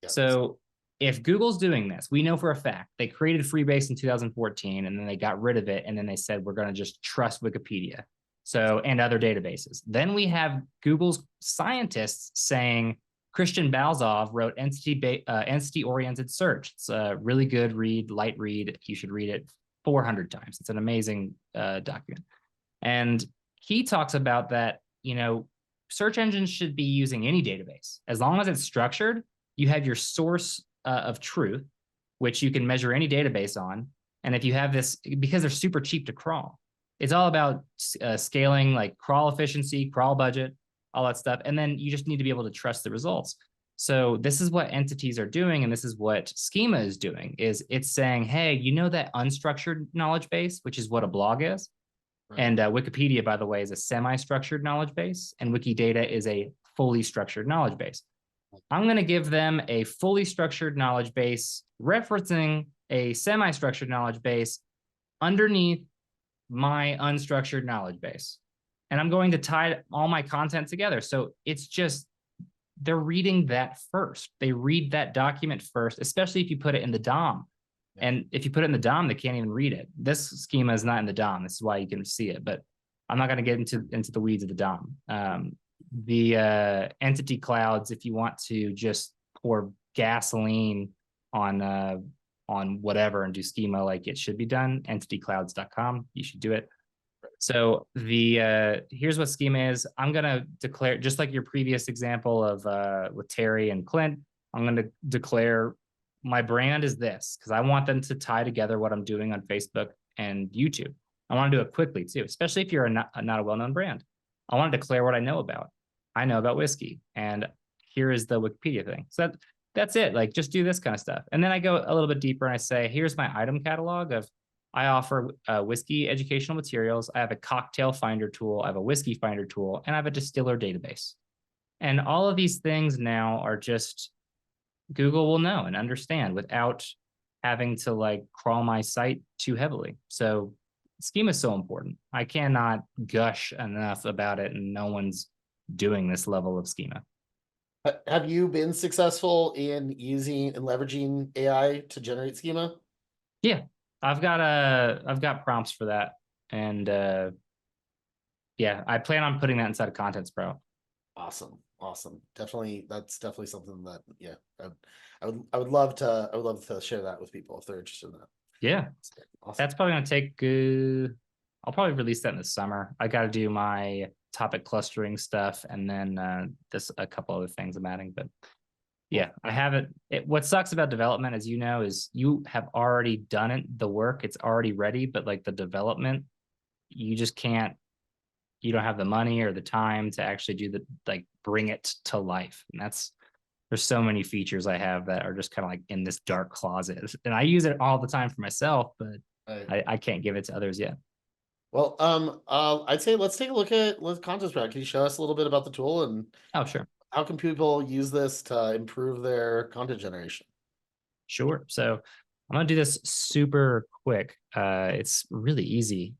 So if Google's doing this, we know for a fact they created Freebase in 2014 and then they got rid of it. And then they said, we're going to just trust Wikipedia. So, and other databases. Then we have Google's scientists saying Christian Balzov wrote entity-oriented search. It's a really good read, light read. You should read it 400 times. It's an amazing document. And he talks about that, search engines should be using any database. As long as it's structured, you have your source of truth, which you can measure any database on. And if you have this, because they're super cheap to crawl, it's all about scaling, like crawl efficiency, crawl budget, all that stuff. And then you just need to be able to trust the results. So this is what entities are doing, and this is what Schema is doing, is it's saying, hey, you know that unstructured knowledge base, which is what a blog is? Right. And Wikipedia, by the way, is a semi-structured knowledge base, and Wikidata is a fully structured knowledge base. I'm going to give them a fully structured knowledge base referencing a semi-structured knowledge base underneath my unstructured knowledge base. And I'm going to tie all my content together. So it's just, they're reading that first. They read that document first, especially if you put it in the DOM. Yeah. And if you put it in the DOM, they can't even read it. This schema is not in the DOM. This is why you can see it, but I'm not going to get into the weeds of the DOM. The entity clouds, if you want to just pour gasoline on whatever and do schema like it should be done, entityclouds.com, you should do it. So here's what schema is. I'm going to declare, just like your previous example of with Terry and Clint, I'm going to declare my brand is this, because I want them to tie together what I'm doing on Facebook and YouTube. I want to do it quickly too, especially if you're not a well-known brand. I want to declare what I know about. I know about whiskey, and here is the Wikipedia thing. So that's it. Like, just do this kind of stuff. And then I go a little bit deeper and I say, here's my item catalog of, I offer whiskey educational materials. I have a cocktail finder tool. I have a whiskey finder tool, and I have a distiller database. And all of these things now are just, Google will know and understand without having to like crawl my site too heavily. So schema is so important. I cannot gush enough about it, and no one's doing this level of schema. Have you been successful in using and leveraging AI to generate schema? Yeah, I've got prompts for that, and yeah, I plan on putting that inside of ContentSprout. Awesome. Definitely, that's definitely something that, yeah, I would love to share that with people if they're interested in that. Yeah, awesome. That's probably gonna take. I'll probably release that in the summer. I got to do my topic clustering stuff, and then this a couple other things I'm adding, but. Yeah, I haven't. What sucks about development, as you know, is you have already done it, the work, it's already ready, but like the development, you just can't, you don't have the money or the time to actually do bring it to life. And there's so many features I have that are just kind of like in this dark closet. And I use it all the time for myself, but I can't give it to others yet. Well, I'd say let's take a look at ContentSprout. Can you show us a little bit about the tool? And oh, sure. How can people use this to improve their content generation? Sure. So I'm going to do this super quick. It's really easy.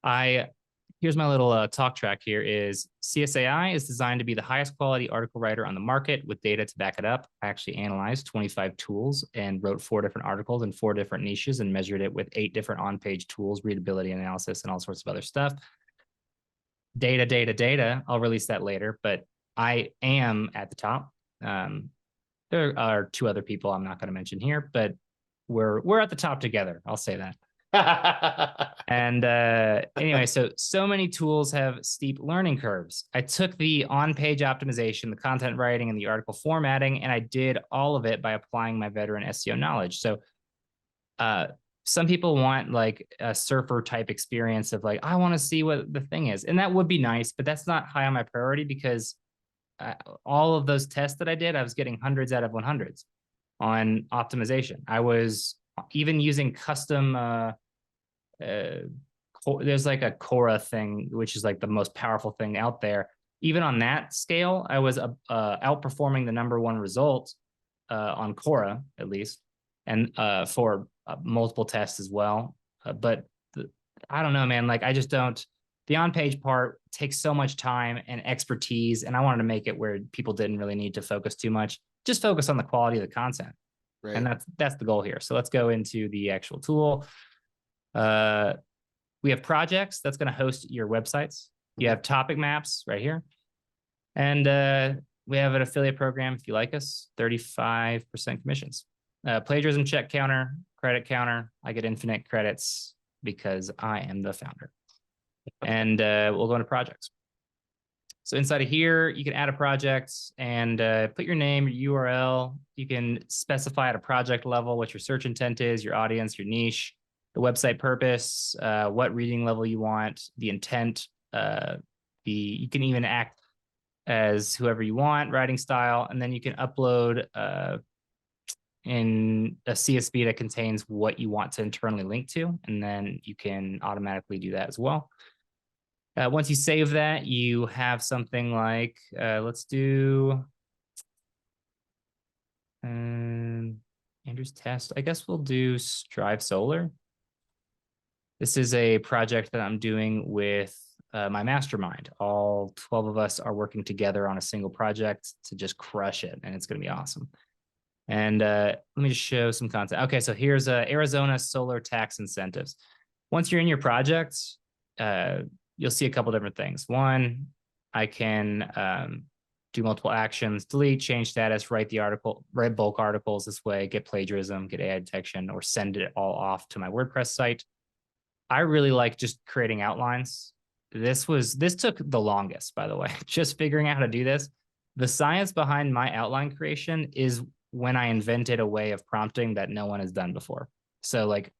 Here's my little talk track here is CSAI is designed to be the highest quality article writer on the market with data to back it up. I actually analyzed 25 tools and wrote 4 different articles in 4 different niches and measured it with 8 different on-page tools, readability analysis, and all sorts of other stuff. Data. I'll release that later, but I am at the top. There are 2 other people I'm not going to mention here, but we're at the top together. I'll say that. And anyway, so many tools have steep learning curves. I took the on-page optimization, the content writing, and the article formatting, and I did all of it by applying my veteran SEO knowledge. So some people want like a surfer type experience of like, I want to see what the thing is. And that would be nice, but that's not high on my priority because all of those tests that I did, I was getting hundreds out of 100s on optimization. I was even using custom, there's like a Quora thing, which is like the most powerful thing out there. Even on that scale, I was outperforming the #1 result on Quora, at least, and for multiple tests as well. But I don't know, man, like I just don't. The on-page part takes so much time and expertise, and I wanted to make it where people didn't really need to focus too much. Just focus on the quality of the content. Right. And that's the goal here. So let's go into the actual tool. We have projects that's going to host your websites. You have topic maps right here. And we have an affiliate program if you like us, 35% commissions. Plagiarism check counter, credit counter. I get infinite credits because I am the founder. And we'll go into projects. So inside of here, you can add a project and put your name, your URL. You can specify at a project level what your search intent is, your audience, your niche, the website purpose, what reading level you want, the intent. You can even act as whoever you want, writing style, and then you can upload in a CSV that contains what you want to internally link to, and then you can automatically do that as well. Once you save that, you have something like, let's do Andrew's test. I guess we'll do Strive Solar. This is a project that I'm doing with my mastermind. All 12 of us are working together on a single project to just crush it, and it's going to be awesome. And let me just show some content. Okay, so here's Arizona solar tax incentives. Once you're in your project, you'll see a couple different things. One, I can do multiple actions, delete, change status, write the article, write bulk articles this way, get plagiarism, get AI detection, or send it all off to my WordPress site. I really like just creating outlines. This took the longest, by the way, just figuring out how to do this. The science behind my outline creation is when I invented a way of prompting that no one has done before. So like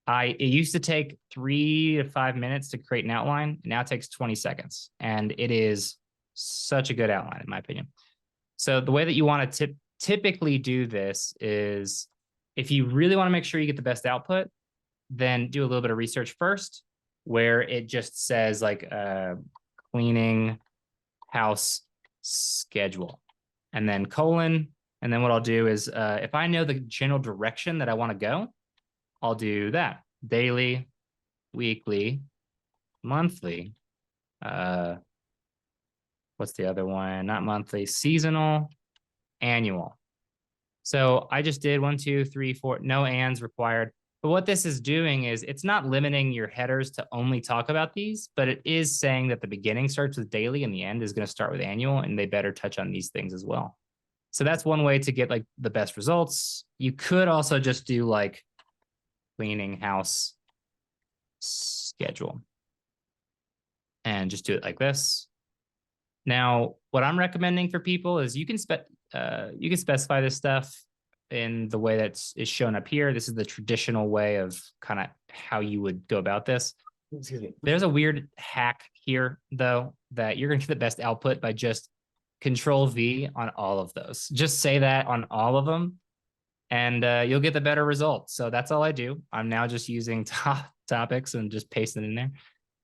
it used to take 3 to 5 minutes to create an outline. Now it takes 20 seconds. And it is such a good outline, in my opinion. So the way that you want to typically do this is if you really want to make sure you get the best output, then do a little bit of research first, where it just says like cleaning house schedule, and then colon. And then what I'll do is if I know the general direction that I want to go, I'll do that. Daily, weekly, monthly. What's the other one? Not monthly, seasonal, annual. So I just did 1, 2, 3, 4, no ands required. But what this is doing is it's not limiting your headers to only talk about these, but it is saying that the beginning starts with daily and the end is going to start with annual, and they better touch on these things as well. So that's one way to get like the best results. You could also just do like cleaning house schedule and just do it like this. Now, what I'm recommending for people is you can specify this stuff in the way that is shown up here. This is the traditional way of kind of how you would go about this. Excuse me. There's a weird hack here, though, that you're going to get the best output by just Control V on all of those. Just say that on all of them, and you'll get the better results. So that's all I do. I'm now just using topics and just pasting it in there.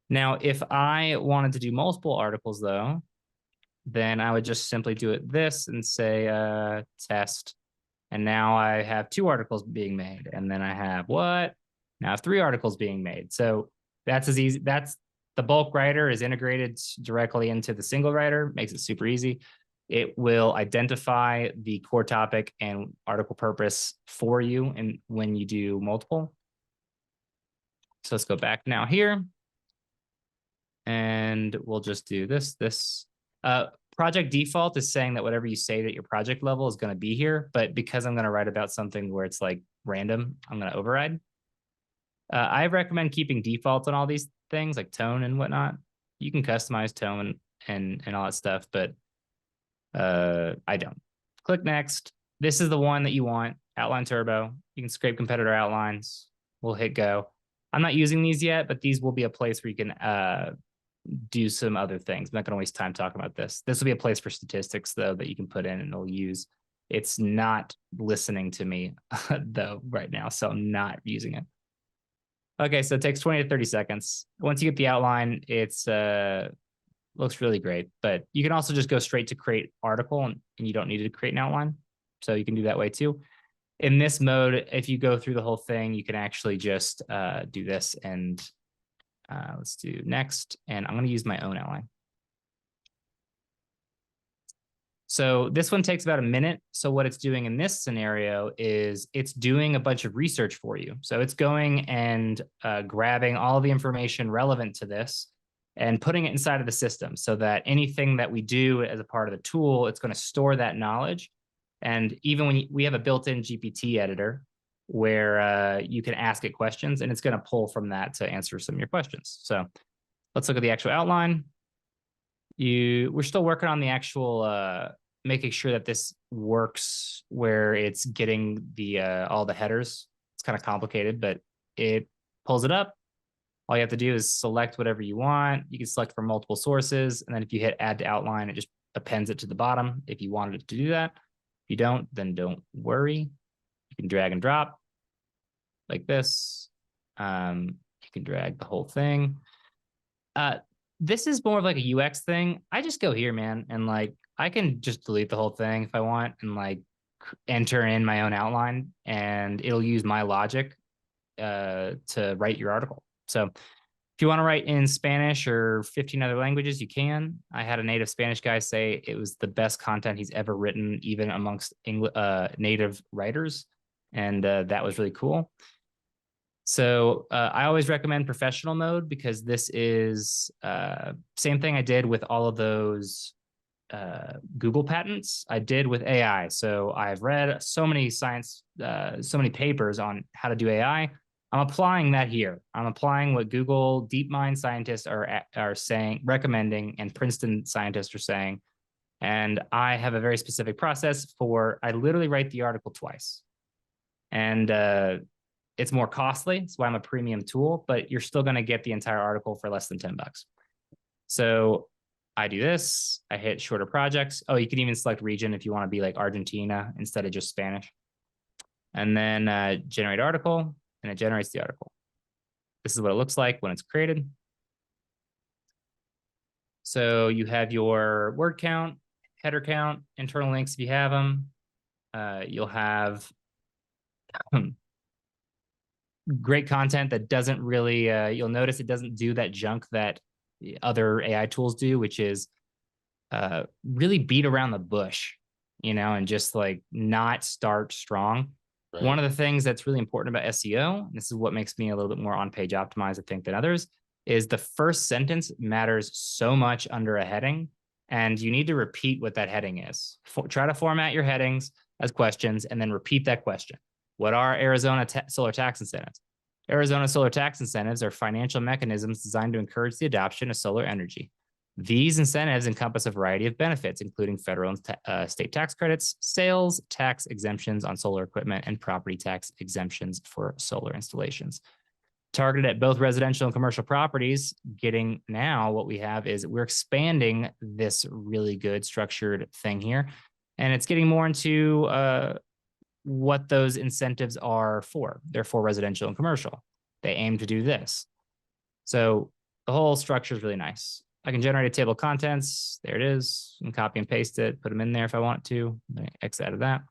Now, if I wanted to do multiple articles, though, then I would just simply do it this and say test. And now I have 2 articles being made. And then I have what? Now I have 3 articles being made. So that's as easy. That's the bulk writer is integrated directly into the single writer, makes it super easy. It will identify the core topic and article purpose for you and when you do multiple. So let's go back now here. And we'll just do this. Project default is saying that whatever you say that your project level is going to be here, but because I'm going to write about something where it's like random, I'm going to override. I recommend keeping defaults on all these things like tone and whatnot. You can customize tone and all that stuff, but I don't. Click next. This is the one that you want, Outline Turbo. You can scrape competitor outlines. We'll hit go. I'm not using these yet, but these will be a place where you can do some other things. I'm not going to waste time talking about this. This will be a place for statistics, though, that you can put in and it'll use. It's not listening to me, though, right now, so I'm not using it. Okay, so it takes 20 to 30 seconds. Once you get the outline, it's looks really great, but you can also just go straight to create article and you don't need to create an outline. So you can do that way too. In this mode, if you go through the whole thing, you can actually just do this and let's do next. And I'm going to use my own outline. So this one takes about a minute. So what it's doing in this scenario is it's doing a bunch of research for you. So it's going and grabbing all the information relevant to this and putting it inside of the system so that anything that we do as a part of the tool, it's going to store that knowledge. And even when we have a built-in GPT editor where you can ask it questions and it's going to pull from that to answer some of your questions. So let's look at the actual outline. we're still working on the actual making sure that this works where it's getting the all the headers. It's kind of complicated, but it pulls it up. All you have to do is select whatever you want. You can select from multiple sources, and then if you hit add to outline, it just appends it to the bottom if you wanted it to do that. If you don't, then don't worry. You can drag and drop like this. You can drag the whole thing. This is more of like a UX thing. I just go here, man, and like I can just delete the whole thing if I want and like enter in my own outline, and it'll use my logic to write your article. So if you want to write in Spanish or 15 other languages, you can. I had a native Spanish guy say it was the best content he's ever written, even amongst native writers. And that was really cool. So I always recommend professional mode because this is same thing I did with all of those Google patents I did with AI. So I've read so many so many papers on how to do AI. I'm applying that here. I'm applying what Google DeepMind scientists are saying, recommending, and Princeton scientists are saying. And I have a very specific process for, I literally write the article twice. And it's more costly. That's why I'm a premium tool, but you're still going to get the entire article for less than $10. So I do this, I hit shorter projects. Oh, you can even select region if you want to be like Argentina instead of just Spanish. And then generate article, and it generates the article. This is what it looks like when it's created. So you have your word count, header count, internal links if you have them. You'll have great content that doesn't really, you'll notice it doesn't do that junk that other AI tools do, which is really beat around the bush, and just like not start strong. Right. One of the things that's really important about SEO, and this is what makes me a little bit more on-page optimized, I think, than others, is the first sentence matters so much under a heading, and you need to repeat what that heading is. Try to format your headings as questions, and then repeat that question. What are Arizona solar tax incentives? Arizona solar tax incentives are financial mechanisms designed to encourage the adoption of solar energy. These incentives encompass a variety of benefits, including federal and state tax credits, sales tax exemptions on solar equipment, and property tax exemptions for solar installations. Targeted at both residential and commercial properties, getting now what we have is we're expanding this really good structured thing here, and it's getting more into what those incentives are for. They're for residential and commercial. They aim to do this. So the whole structure is really nice. I can generate a table of contents. There it is. And copy and paste it, put them in there if I want to. X out of that.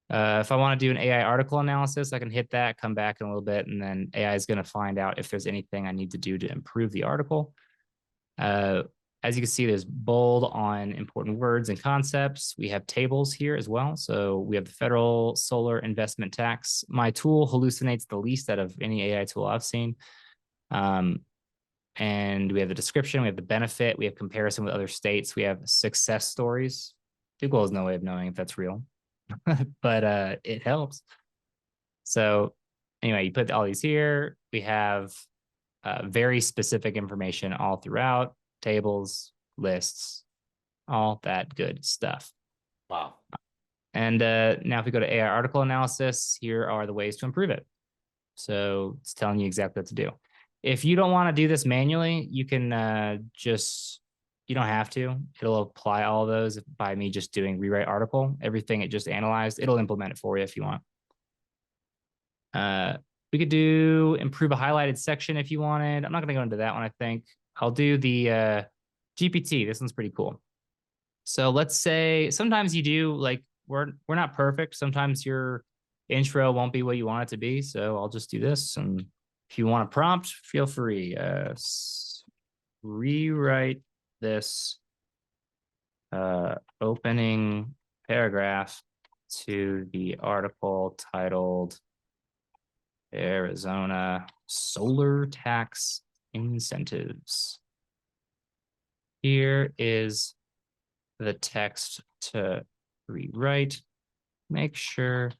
If I want to do an AI article analysis, I can hit that, come back in a little bit, and then AI is going to find out if there's anything I need to do to improve the article. As you can see, there's bold on important words and concepts. We have tables here as well. So we have the federal solar investment tax. My tool hallucinates the least out of any AI tool I've seen. And we have the description, we have the benefit, we have comparison with other states, we have success stories. Google has no way of knowing if that's real, but it helps. So anyway, you put all these here. We have very specific information all throughout, tables, lists, all that good stuff. Wow. And now if we go to AI article analysis, here are the ways to improve it. So it's telling you exactly what to do. If you don't want to do this manually, you can you don't have to. It'll apply all of those by me just doing rewrite article. Everything it just analyzed, it'll implement it for you if you want. We could do improve a highlighted section if you wanted. I'm not going to go into that one, I think. I'll do the GPT. This one's pretty cool. So let's say sometimes you do, like, we're not perfect. Sometimes your intro won't be what you want it to be. So I'll just do this. And if you want a prompt, feel free. Rewrite this opening paragraph to the article titled Arizona Solar Tax Incentives. Here is the text to rewrite. Make sure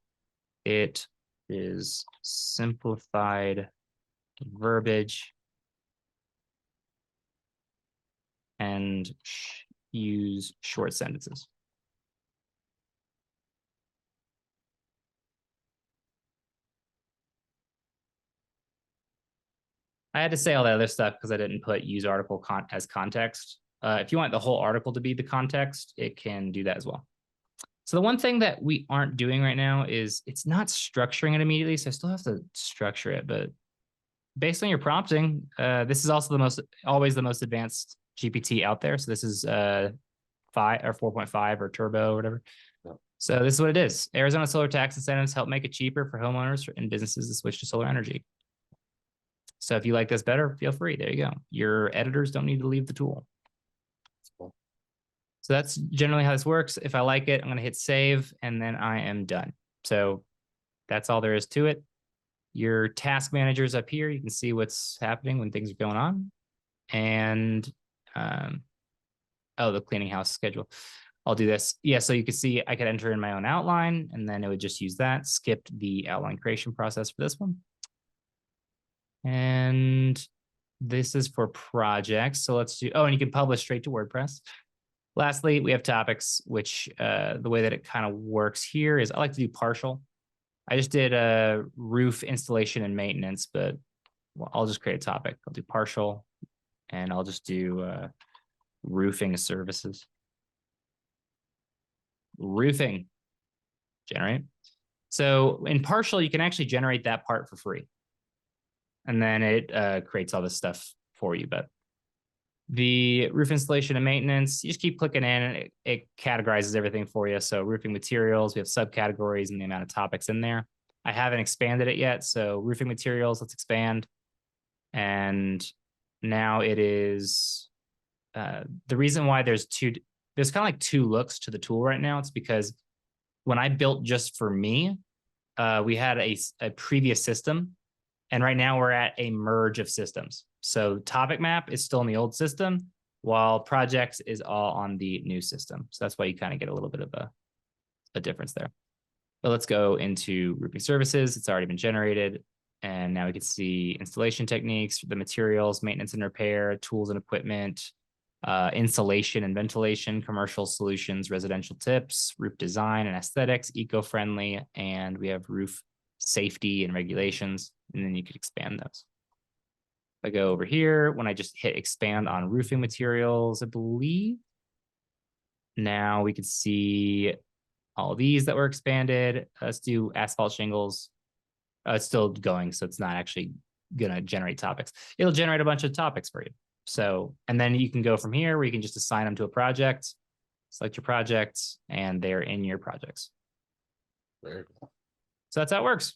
it is simplified verbiage and use short sentences. I had to say all that other stuff because I didn't put use article as context. If you want the whole article to be the context, it can do that as well. So the one thing that we aren't doing right now is it's not structuring it immediately. So I still have to structure it, but based on your prompting, this is also always the most advanced GPT out there. So this is 5 or 4.5 or turbo or whatever. Yeah. So this is what it is. Arizona solar tax incentives help make it cheaper for homeowners and businesses to switch to solar energy. So if you like this better, feel free. There you go. Your editors don't need to leave the tool. Cool. So that's generally how this works. If I like it, I'm going to hit save, and then I am done. So that's all there is to it. Your task managers up here, you can see what's happening when things are going on. And, the cleaning house schedule. I'll do this. Yeah, so you can see I could enter in my own outline, and then it would just use that. Skipped the outline creation process for this one. And this is for projects. So let's do, and you can publish straight to WordPress. Lastly, we have topics, which the way that it kind of works here is I like to do partial. I just did a roof installation and maintenance, but I'll just create a topic. I'll do partial, and I'll just do roofing services. Roofing, generate. So in partial, you can actually generate that part for free. And then it creates all this stuff for you. But the roof installation and maintenance, you just keep clicking in and it categorizes everything for you. So roofing materials, we have subcategories and the amount of topics in there. I haven't expanded it yet. So roofing materials, let's expand. And now it is the reason why there's kind of like two looks to the tool right now. It's because when I built just for me, we had a previous system. And right now we're at a merge of systems. So topic map is still in the old system, while projects is all on the new system. So that's why you kind of get a little bit of a difference there. But let's go into roofing services. It's already been generated. And now we can see installation techniques, the materials, maintenance and repair, tools and equipment, insulation and ventilation, commercial solutions, residential tips, roof design and aesthetics, eco-friendly, and we have roof safety and regulations, and then you could expand those. If I go over here, when I just hit expand on roofing materials, I believe, now we can see all these that were expanded. Let's do asphalt shingles. It's still going, so it's not actually going to generate topics. It'll generate a bunch of topics for you. So, and then you can go from here where you can just assign them to a project, select your projects, and they're in your projects. Very cool. So that's how it works.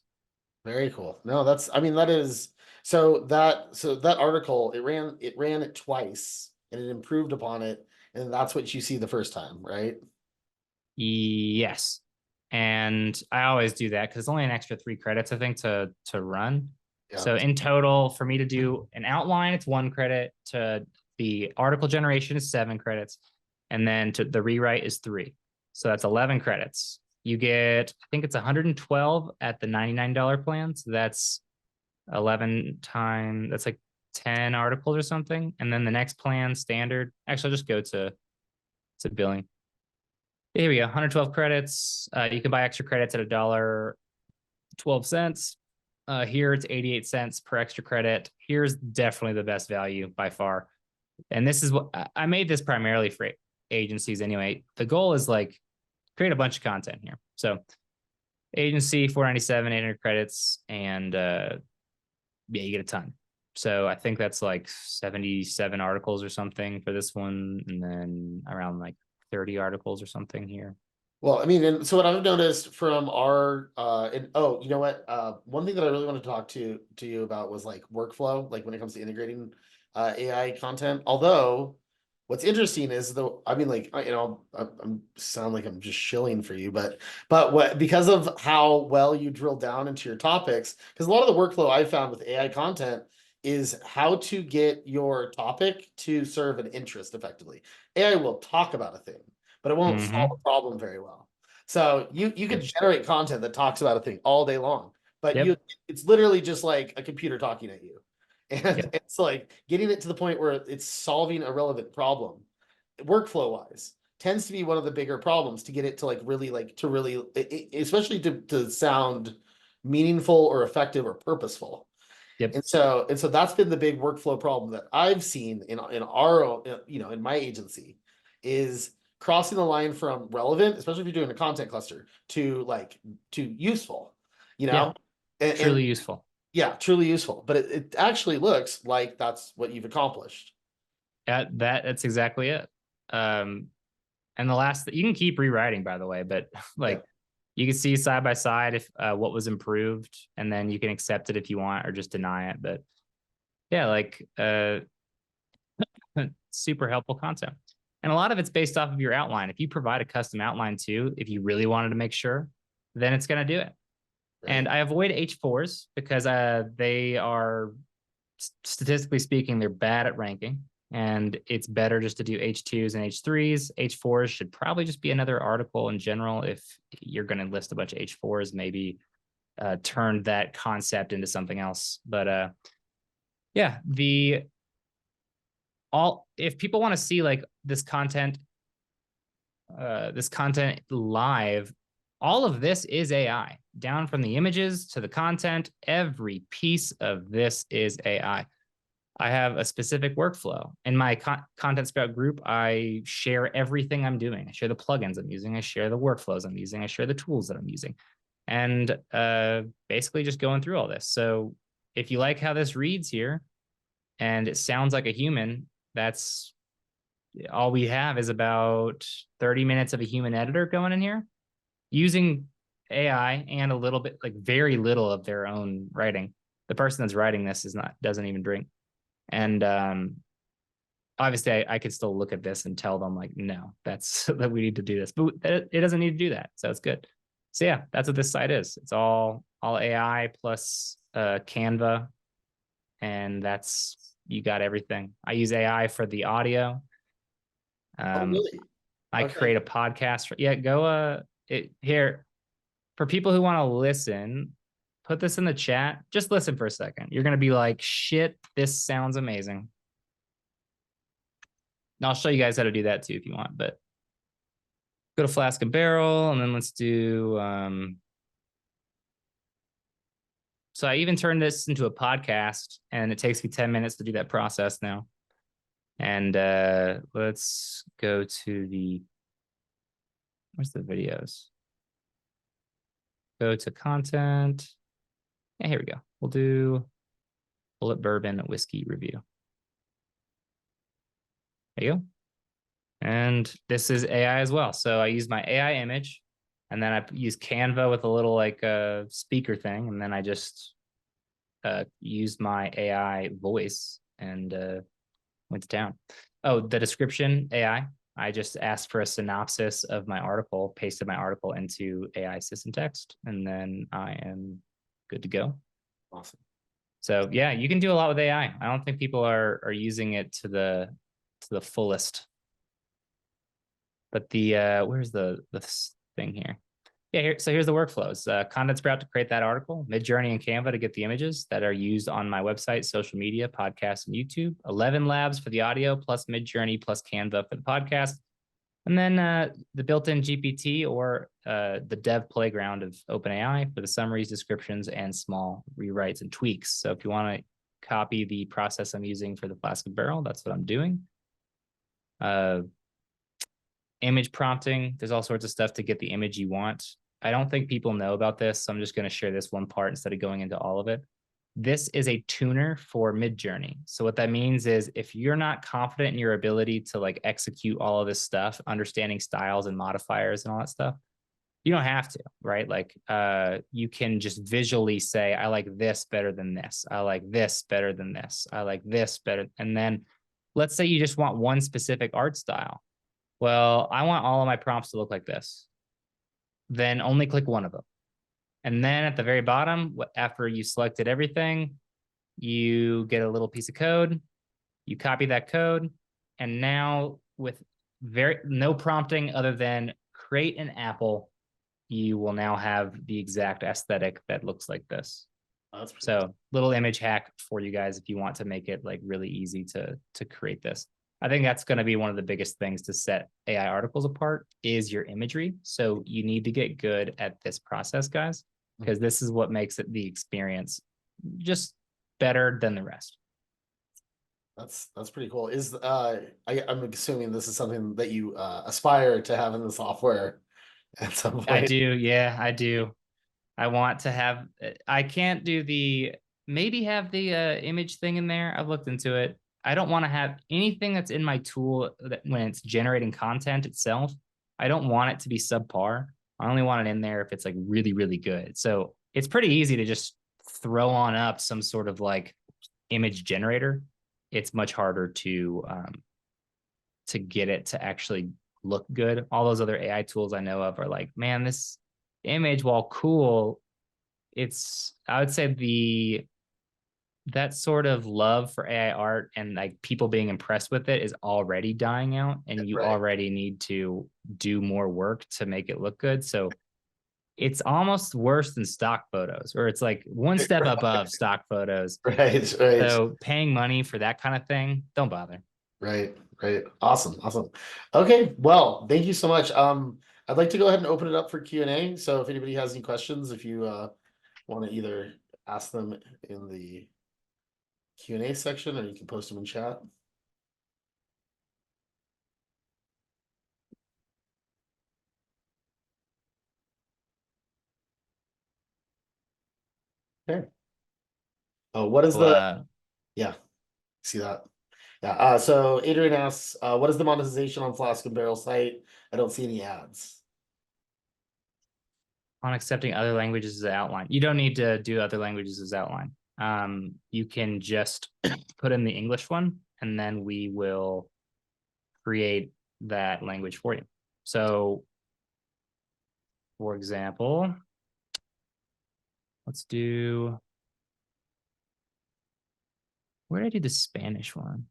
Very cool. No, that is, so that article, it ran it twice and it improved upon it. And that's what you see the first time, right? Yes. And I always do that because it's only an extra 3 credits, I think, to run. Yeah. So in total, for me to do an outline, it's 1 credit. To the article generation is 7 credits. And then to the rewrite is 3. So that's 11 credits. You get, I think it's 112 at the $99 plan. So that's 11 times, that's like 10 articles or something. And then the next plan, standard, actually, I'll just go to billing. Here we go, 112 credits. You can buy extra credits at $1.12. Here it's 88 cents per extra credit. Here's definitely the best value by far. And this is what I made this primarily for agencies anyway. The goal is like create a bunch of content here. So agency, 497, 800 credits, and yeah, you get a ton. So I think that's like 77 articles or something for this one, and then around like 30 articles or something here. Well, I mean, and so what I've noticed from our you know what? One thing that I really want to talk to you about was like workflow, like when it comes to integrating AI content. Although what's interesting is though, I mean, like, you know, I'm sound like I'm just shilling for you, but because of how well you drill down into your topics, because a lot of the workflow I found with AI content is how to get your topic to serve an interest effectively. AI will talk about a thing, but it won't solve a problem very well. So you could generate content that talks about a thing all day long, but it's literally just like a computer talking at you. And Yep. it's like getting it to the point where it's solving a relevant problem, workflow wise, tends to be one of the bigger problems to get it to like really like to really, especially to sound meaningful or effective or purposeful. Yep. And so that's been the big workflow problem that I've seen in our own, in my agency, is crossing the line from relevant, especially if you're doing a content cluster, to like to useful, you Yeah. know, and Truly useful. yeah, truly useful. But it actually looks like that's what you've accomplished. That's exactly it. Um, and the last you can keep rewriting, by the way, but Yeah, like you can see side by side if what was improved, and then you can accept it if you want or just deny it. But yeah, like super helpful content. And a lot of it's based off of your outline. If you provide a custom outline too, if you really wanted to make sure, then it's going to do it. And right. I avoid H4s because they are, statistically speaking, they're bad at ranking. And it's better just to do H2s and H3s. H4s should probably just be another article in general. If you're going to list a bunch of H4s, maybe turn that concept into something else. But yeah, the all if people want to see like this content live, all of this is AI. Down from the images to the content, every piece of this is AI. I have a specific workflow in my Content Sprout group. I share everything I'm doing. I share the plugins I'm using. I share the workflows I'm using. I share the tools that I'm using, and basically just going through all this. So if you like how this reads here and it sounds like a human, that's all we have is about 30 minutes of a human editor going in here using AI and a little bit, like very little of their own writing. The person that's writing this doesn't even drink. And obviously I could still look at this and tell them like, no, that's that we need to do this, but it doesn't need to do that. So it's good. So yeah, that's what this site is. It's all AI plus Canva. And that's, you got everything. I use AI for the audio. Oh, Um, really? I Okay. create a podcast. Yeah, go here for people who want to listen. Put this in the chat. Just listen for a second. You're gonna be like, shit, this sounds amazing. And I'll show you guys how to do that too if you want. But go to Flask and Barrel, and then let's do. So I even turned this into a podcast, and it takes me 10 minutes to do that process now. And let's go to where's the videos? Go to content. Yeah, here we go. We'll do bullet bourbon whiskey review. There you go. And this is AI as well. So I use my AI image, and then I use Canva with a little like speaker thing, and then I just used my AI voice and went to town. Oh, the description AI. I just asked for a synopsis of my article, pasted my article into AI system text, and then I am good to go. Awesome. So yeah, you can do a lot with AI. I don't think people are using it to the fullest. But the where's the thing here? Yeah, here's the workflows. ContentSprout to create that article, Midjourney and Canva to get the images that are used on my website, social media, podcast, and YouTube. 11 labs for the audio, plus Midjourney, plus Canva for the podcast. And then the built-in GPT or the dev playground of OpenAI for the summaries, descriptions, and small rewrites and tweaks. So if you want to copy the process I'm using for the Flask and Barrel, that's what I'm doing. Image prompting, there's all sorts of stuff to get the image you want. I don't think people know about this, so I'm just going to share this one part instead of going into all of it. This is a tuner for Midjourney. So what that means is if you're not confident in your ability to like execute all of this stuff, understanding styles and modifiers and all that stuff, you don't have to, right? Like you can just visually say, I like this better than this. I like this better than this. I like this better. And then let's say you just want one specific art style. Well, I want all of my prompts to look like this. Then only click one of them. And then at the very bottom, after you selected everything, you get a little piece of code. You copy that code. And now with no prompting other than create an apple, you will now have the exact aesthetic that looks like this. That's pretty cool. So little image hack for you guys if you want to make it like really easy to create this. I think that's going to be one of the biggest things to set AI articles apart is your imagery. So you need to get good at this process, guys, because this is what makes it the experience just better than the rest. That's pretty cool. I'm assuming this is something that you aspire to have in the software at some point. I do, yeah, I do. I want to have. I can't do the maybe have the image thing in there. I've looked into it. I don't want to have anything that's in my tool that when it's generating content itself. I don't want it to be subpar. I only want it in there if it's like really, really good. So it's pretty easy to just throw on up some sort of like image generator. It's much harder to get it to actually look good. All those other AI tools I know of are like, man, this image, while cool, I would say that sort of love for AI art and like people being impressed with it is already dying out, and you already need to do more work to make it look good. So it's almost worse than stock photos, or it's like one step above stock photos. Right. So paying money for that kind of thing, don't bother. Right. Awesome. Okay, well, thank you so much. I'd like to go ahead and open it up for Q&A. So if anybody has any questions, if you want to either ask them in the Q&A section, or you can post them in chat. Okay. Oh, what is yeah, see that? Yeah. So Adrian asks, what is the monetization on Flask and Barrel site? I don't see any ads. On accepting other languages as outline. You don't need to do other languages as outline. You can just put in the English one, and then we will create that language for you. So, for example, let's do, where did I do the Spanish one?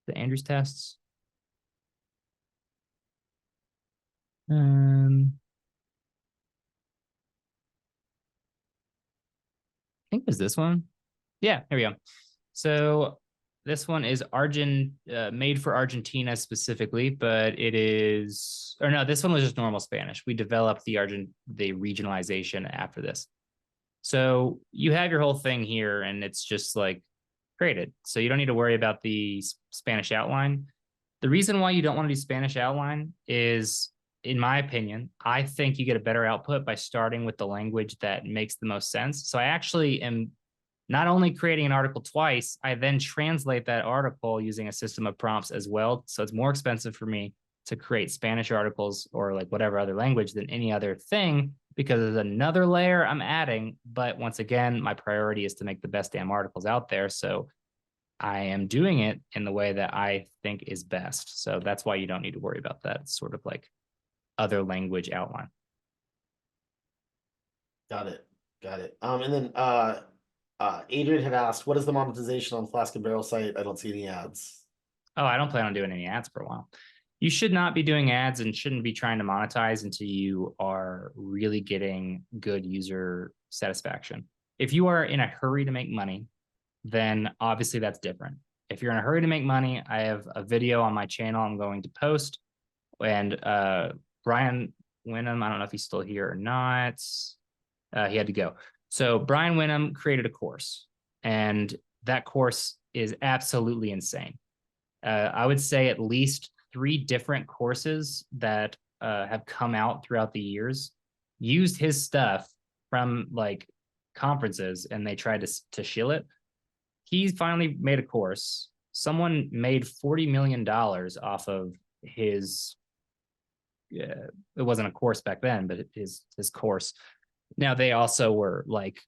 The Andrews tests. I think it was this one. Yeah, here we go. So this one is made for Argentina specifically, but it is, or no, this one was just normal Spanish. We developed the regionalization after this. So you have your whole thing here, and it's just like created. So you don't need to worry about the Spanish outline. The reason why you don't want to do Spanish outline is, in my opinion, I think you get a better output by starting with the language that makes the most sense. So I actually am not only creating an article twice, I then translate that article using a system of prompts as well. So it's more expensive for me to create Spanish articles or like whatever other language than any other thing, because there's another layer I'm adding. But once again, my priority is to make the best damn articles out there. So I am doing it in the way that I think is best. So that's why you don't need to worry about that sort of like other language outline. Got it. And then Adrian had asked, what is the monetization on Flask and Barrel site? I don't see any ads. Oh, I don't plan on doing any ads for a while. You should not be doing ads and shouldn't be trying to monetize until you are really getting good user satisfaction. If you are in a hurry to make money, then obviously that's different. If you're in a hurry to make money, I have a video on my channel I'm going to post. And Brian Winham, I don't know if he's still here or not. He had to go. So Brian Winham created a course, and that course is absolutely insane. I would say at least 3 different courses that have come out throughout the years used his stuff from like conferences, and they tried to shill it. He finally made a course. Someone made $40 million off of his, it wasn't a course back then, but his course. Now they also were like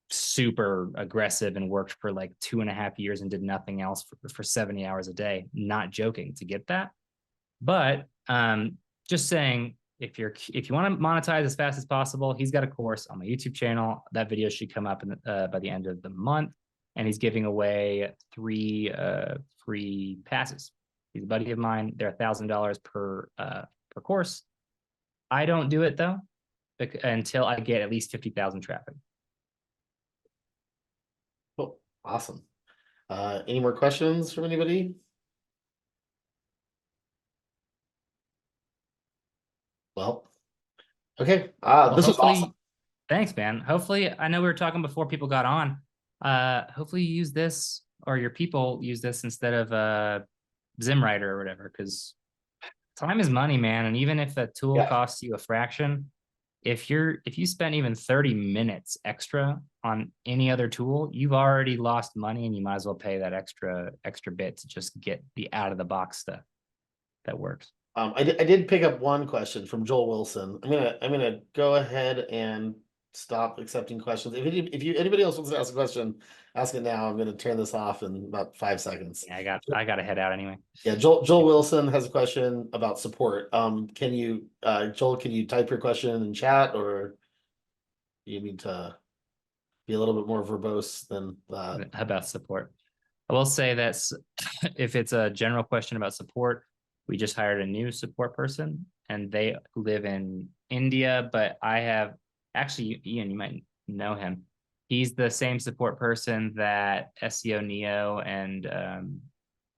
super aggressive and worked for like 2.5 years and did nothing else for 70 hours a day. Not joking to get that. But just saying, if you want to monetize as fast as possible, he's got a course on my YouTube channel. That video should come up by the end of the month, and he's giving away 3 free passes. He's a buddy of mine. They're $1,000 per course. I don't do it though until I get at least 50,000 traffic. Awesome. Any more questions from anybody? Well, okay. Well, This was awesome. hopefully, thanks, man. Hopefully, I know we were talking before people got on. Hopefully you use this, or your people use this instead of Zimwriter or whatever, because time is money, man. And even if a tool Yeah. costs you a fraction, if you spend even 30 minutes extra on any other tool, you've already lost money, and you might as well pay that extra bit to just get the out of the box stuff that works. I did pick up one question from Joel Wilson. I'm gonna go ahead and stop accepting questions. If anybody else wants to ask a question, ask it now. I'm gonna turn this off in about 5 seconds. Yeah, I got to head out anyway. Yeah, Joel Wilson has a question about support. Can you Joel, can you type your question in chat, or you need to be a little bit more verbose than that? About support. I will say that if it's a general question about support, we just hired a new support person and they live in India, but I have actually, Ian, you might know him. He's the same support person that SEO Neo and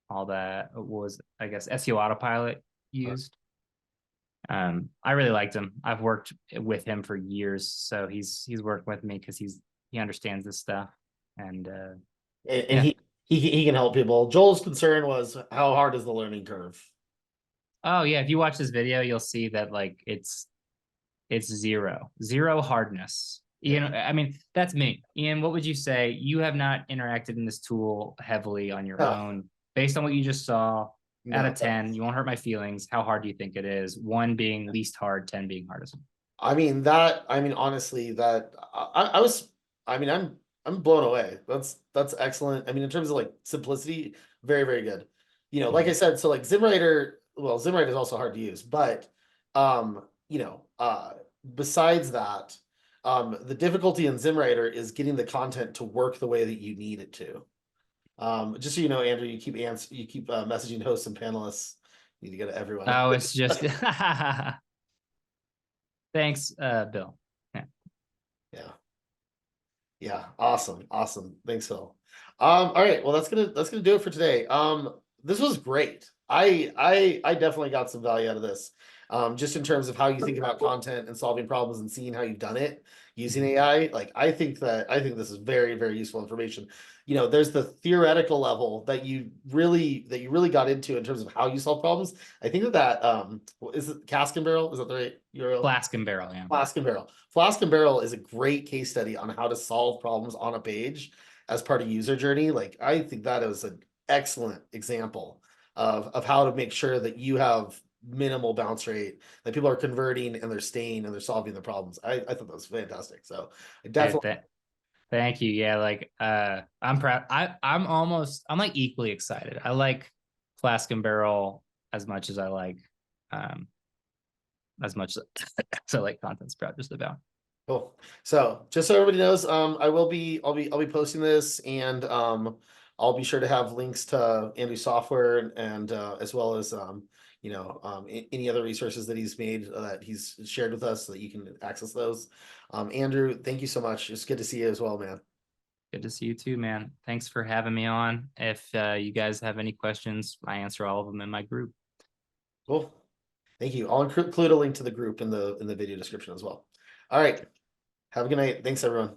all that was, I guess, SEO Autopilot used. I really liked him. I've worked with him for years, so he's worked with me because he understands this stuff. And And yeah. he can help people. Joel's concern was, how hard is the learning curve? Oh yeah, if you watch this video, you'll see that like it's zero hardness. You know, I mean, that's me. Ian, what would you say? You have not interacted in this tool heavily on your Oh, own. Based on what you just saw, out no, of 10, you won't hurt my feelings. How hard do you think it is? 1 being least hard, 10 being hardest. honestly, I was, I'm blown away. That's excellent. I mean, in terms of like simplicity, very, very good. Like I Mhm. said, so like ZimWriter is also hard to use, but um, you know, uh, besides that, the difficulty in ZimWriter is getting the content to work the way that you need it to. Just so you know, Andrew, you keep messaging hosts and panelists. You need to go to everyone. Oh, it's just thanks, Bill. Yeah. Yeah. Yeah, awesome, awesome. Thanks, Phil. All right, well, that's gonna do it for today. This was great. I definitely got some value out of this. Just in terms of how you think about content and solving problems and seeing how you've done it using AI. Like, I think this is very, very useful information. There's the theoretical level that you really got into in terms of how you solve problems. I think is it Cask and Barrel? Is that the right URL? Flask and barrel, yeah. Flask and Barrel. Flask and Barrel is a great case study on how to solve problems on a page as part of user journey. Like, I think that is an excellent example of how to make sure that you have minimal bounce rate, that people are converting and they're staying and they're solving the problems. I thought that was fantastic. So I Dude, definitely thank you. Yeah, like I'm proud. I'm like equally excited. I like Flask and Barrel as much as I like um as much as I like Content Sprout just about. cool. So just so everybody knows, I'll be posting this, and I'll be sure to have links to Andy's software, and as well as any other resources that he's made, that he's shared with us, so that you can access those. Andrew, thank you so much. It's good to see you as well, man. Good to see you too, man. Thanks for having me on. If you guys have any questions, I answer all of them in my group. Cool. Thank you. I'll include a link to the group in the video description as well. All right. Have a good night. Thanks, everyone.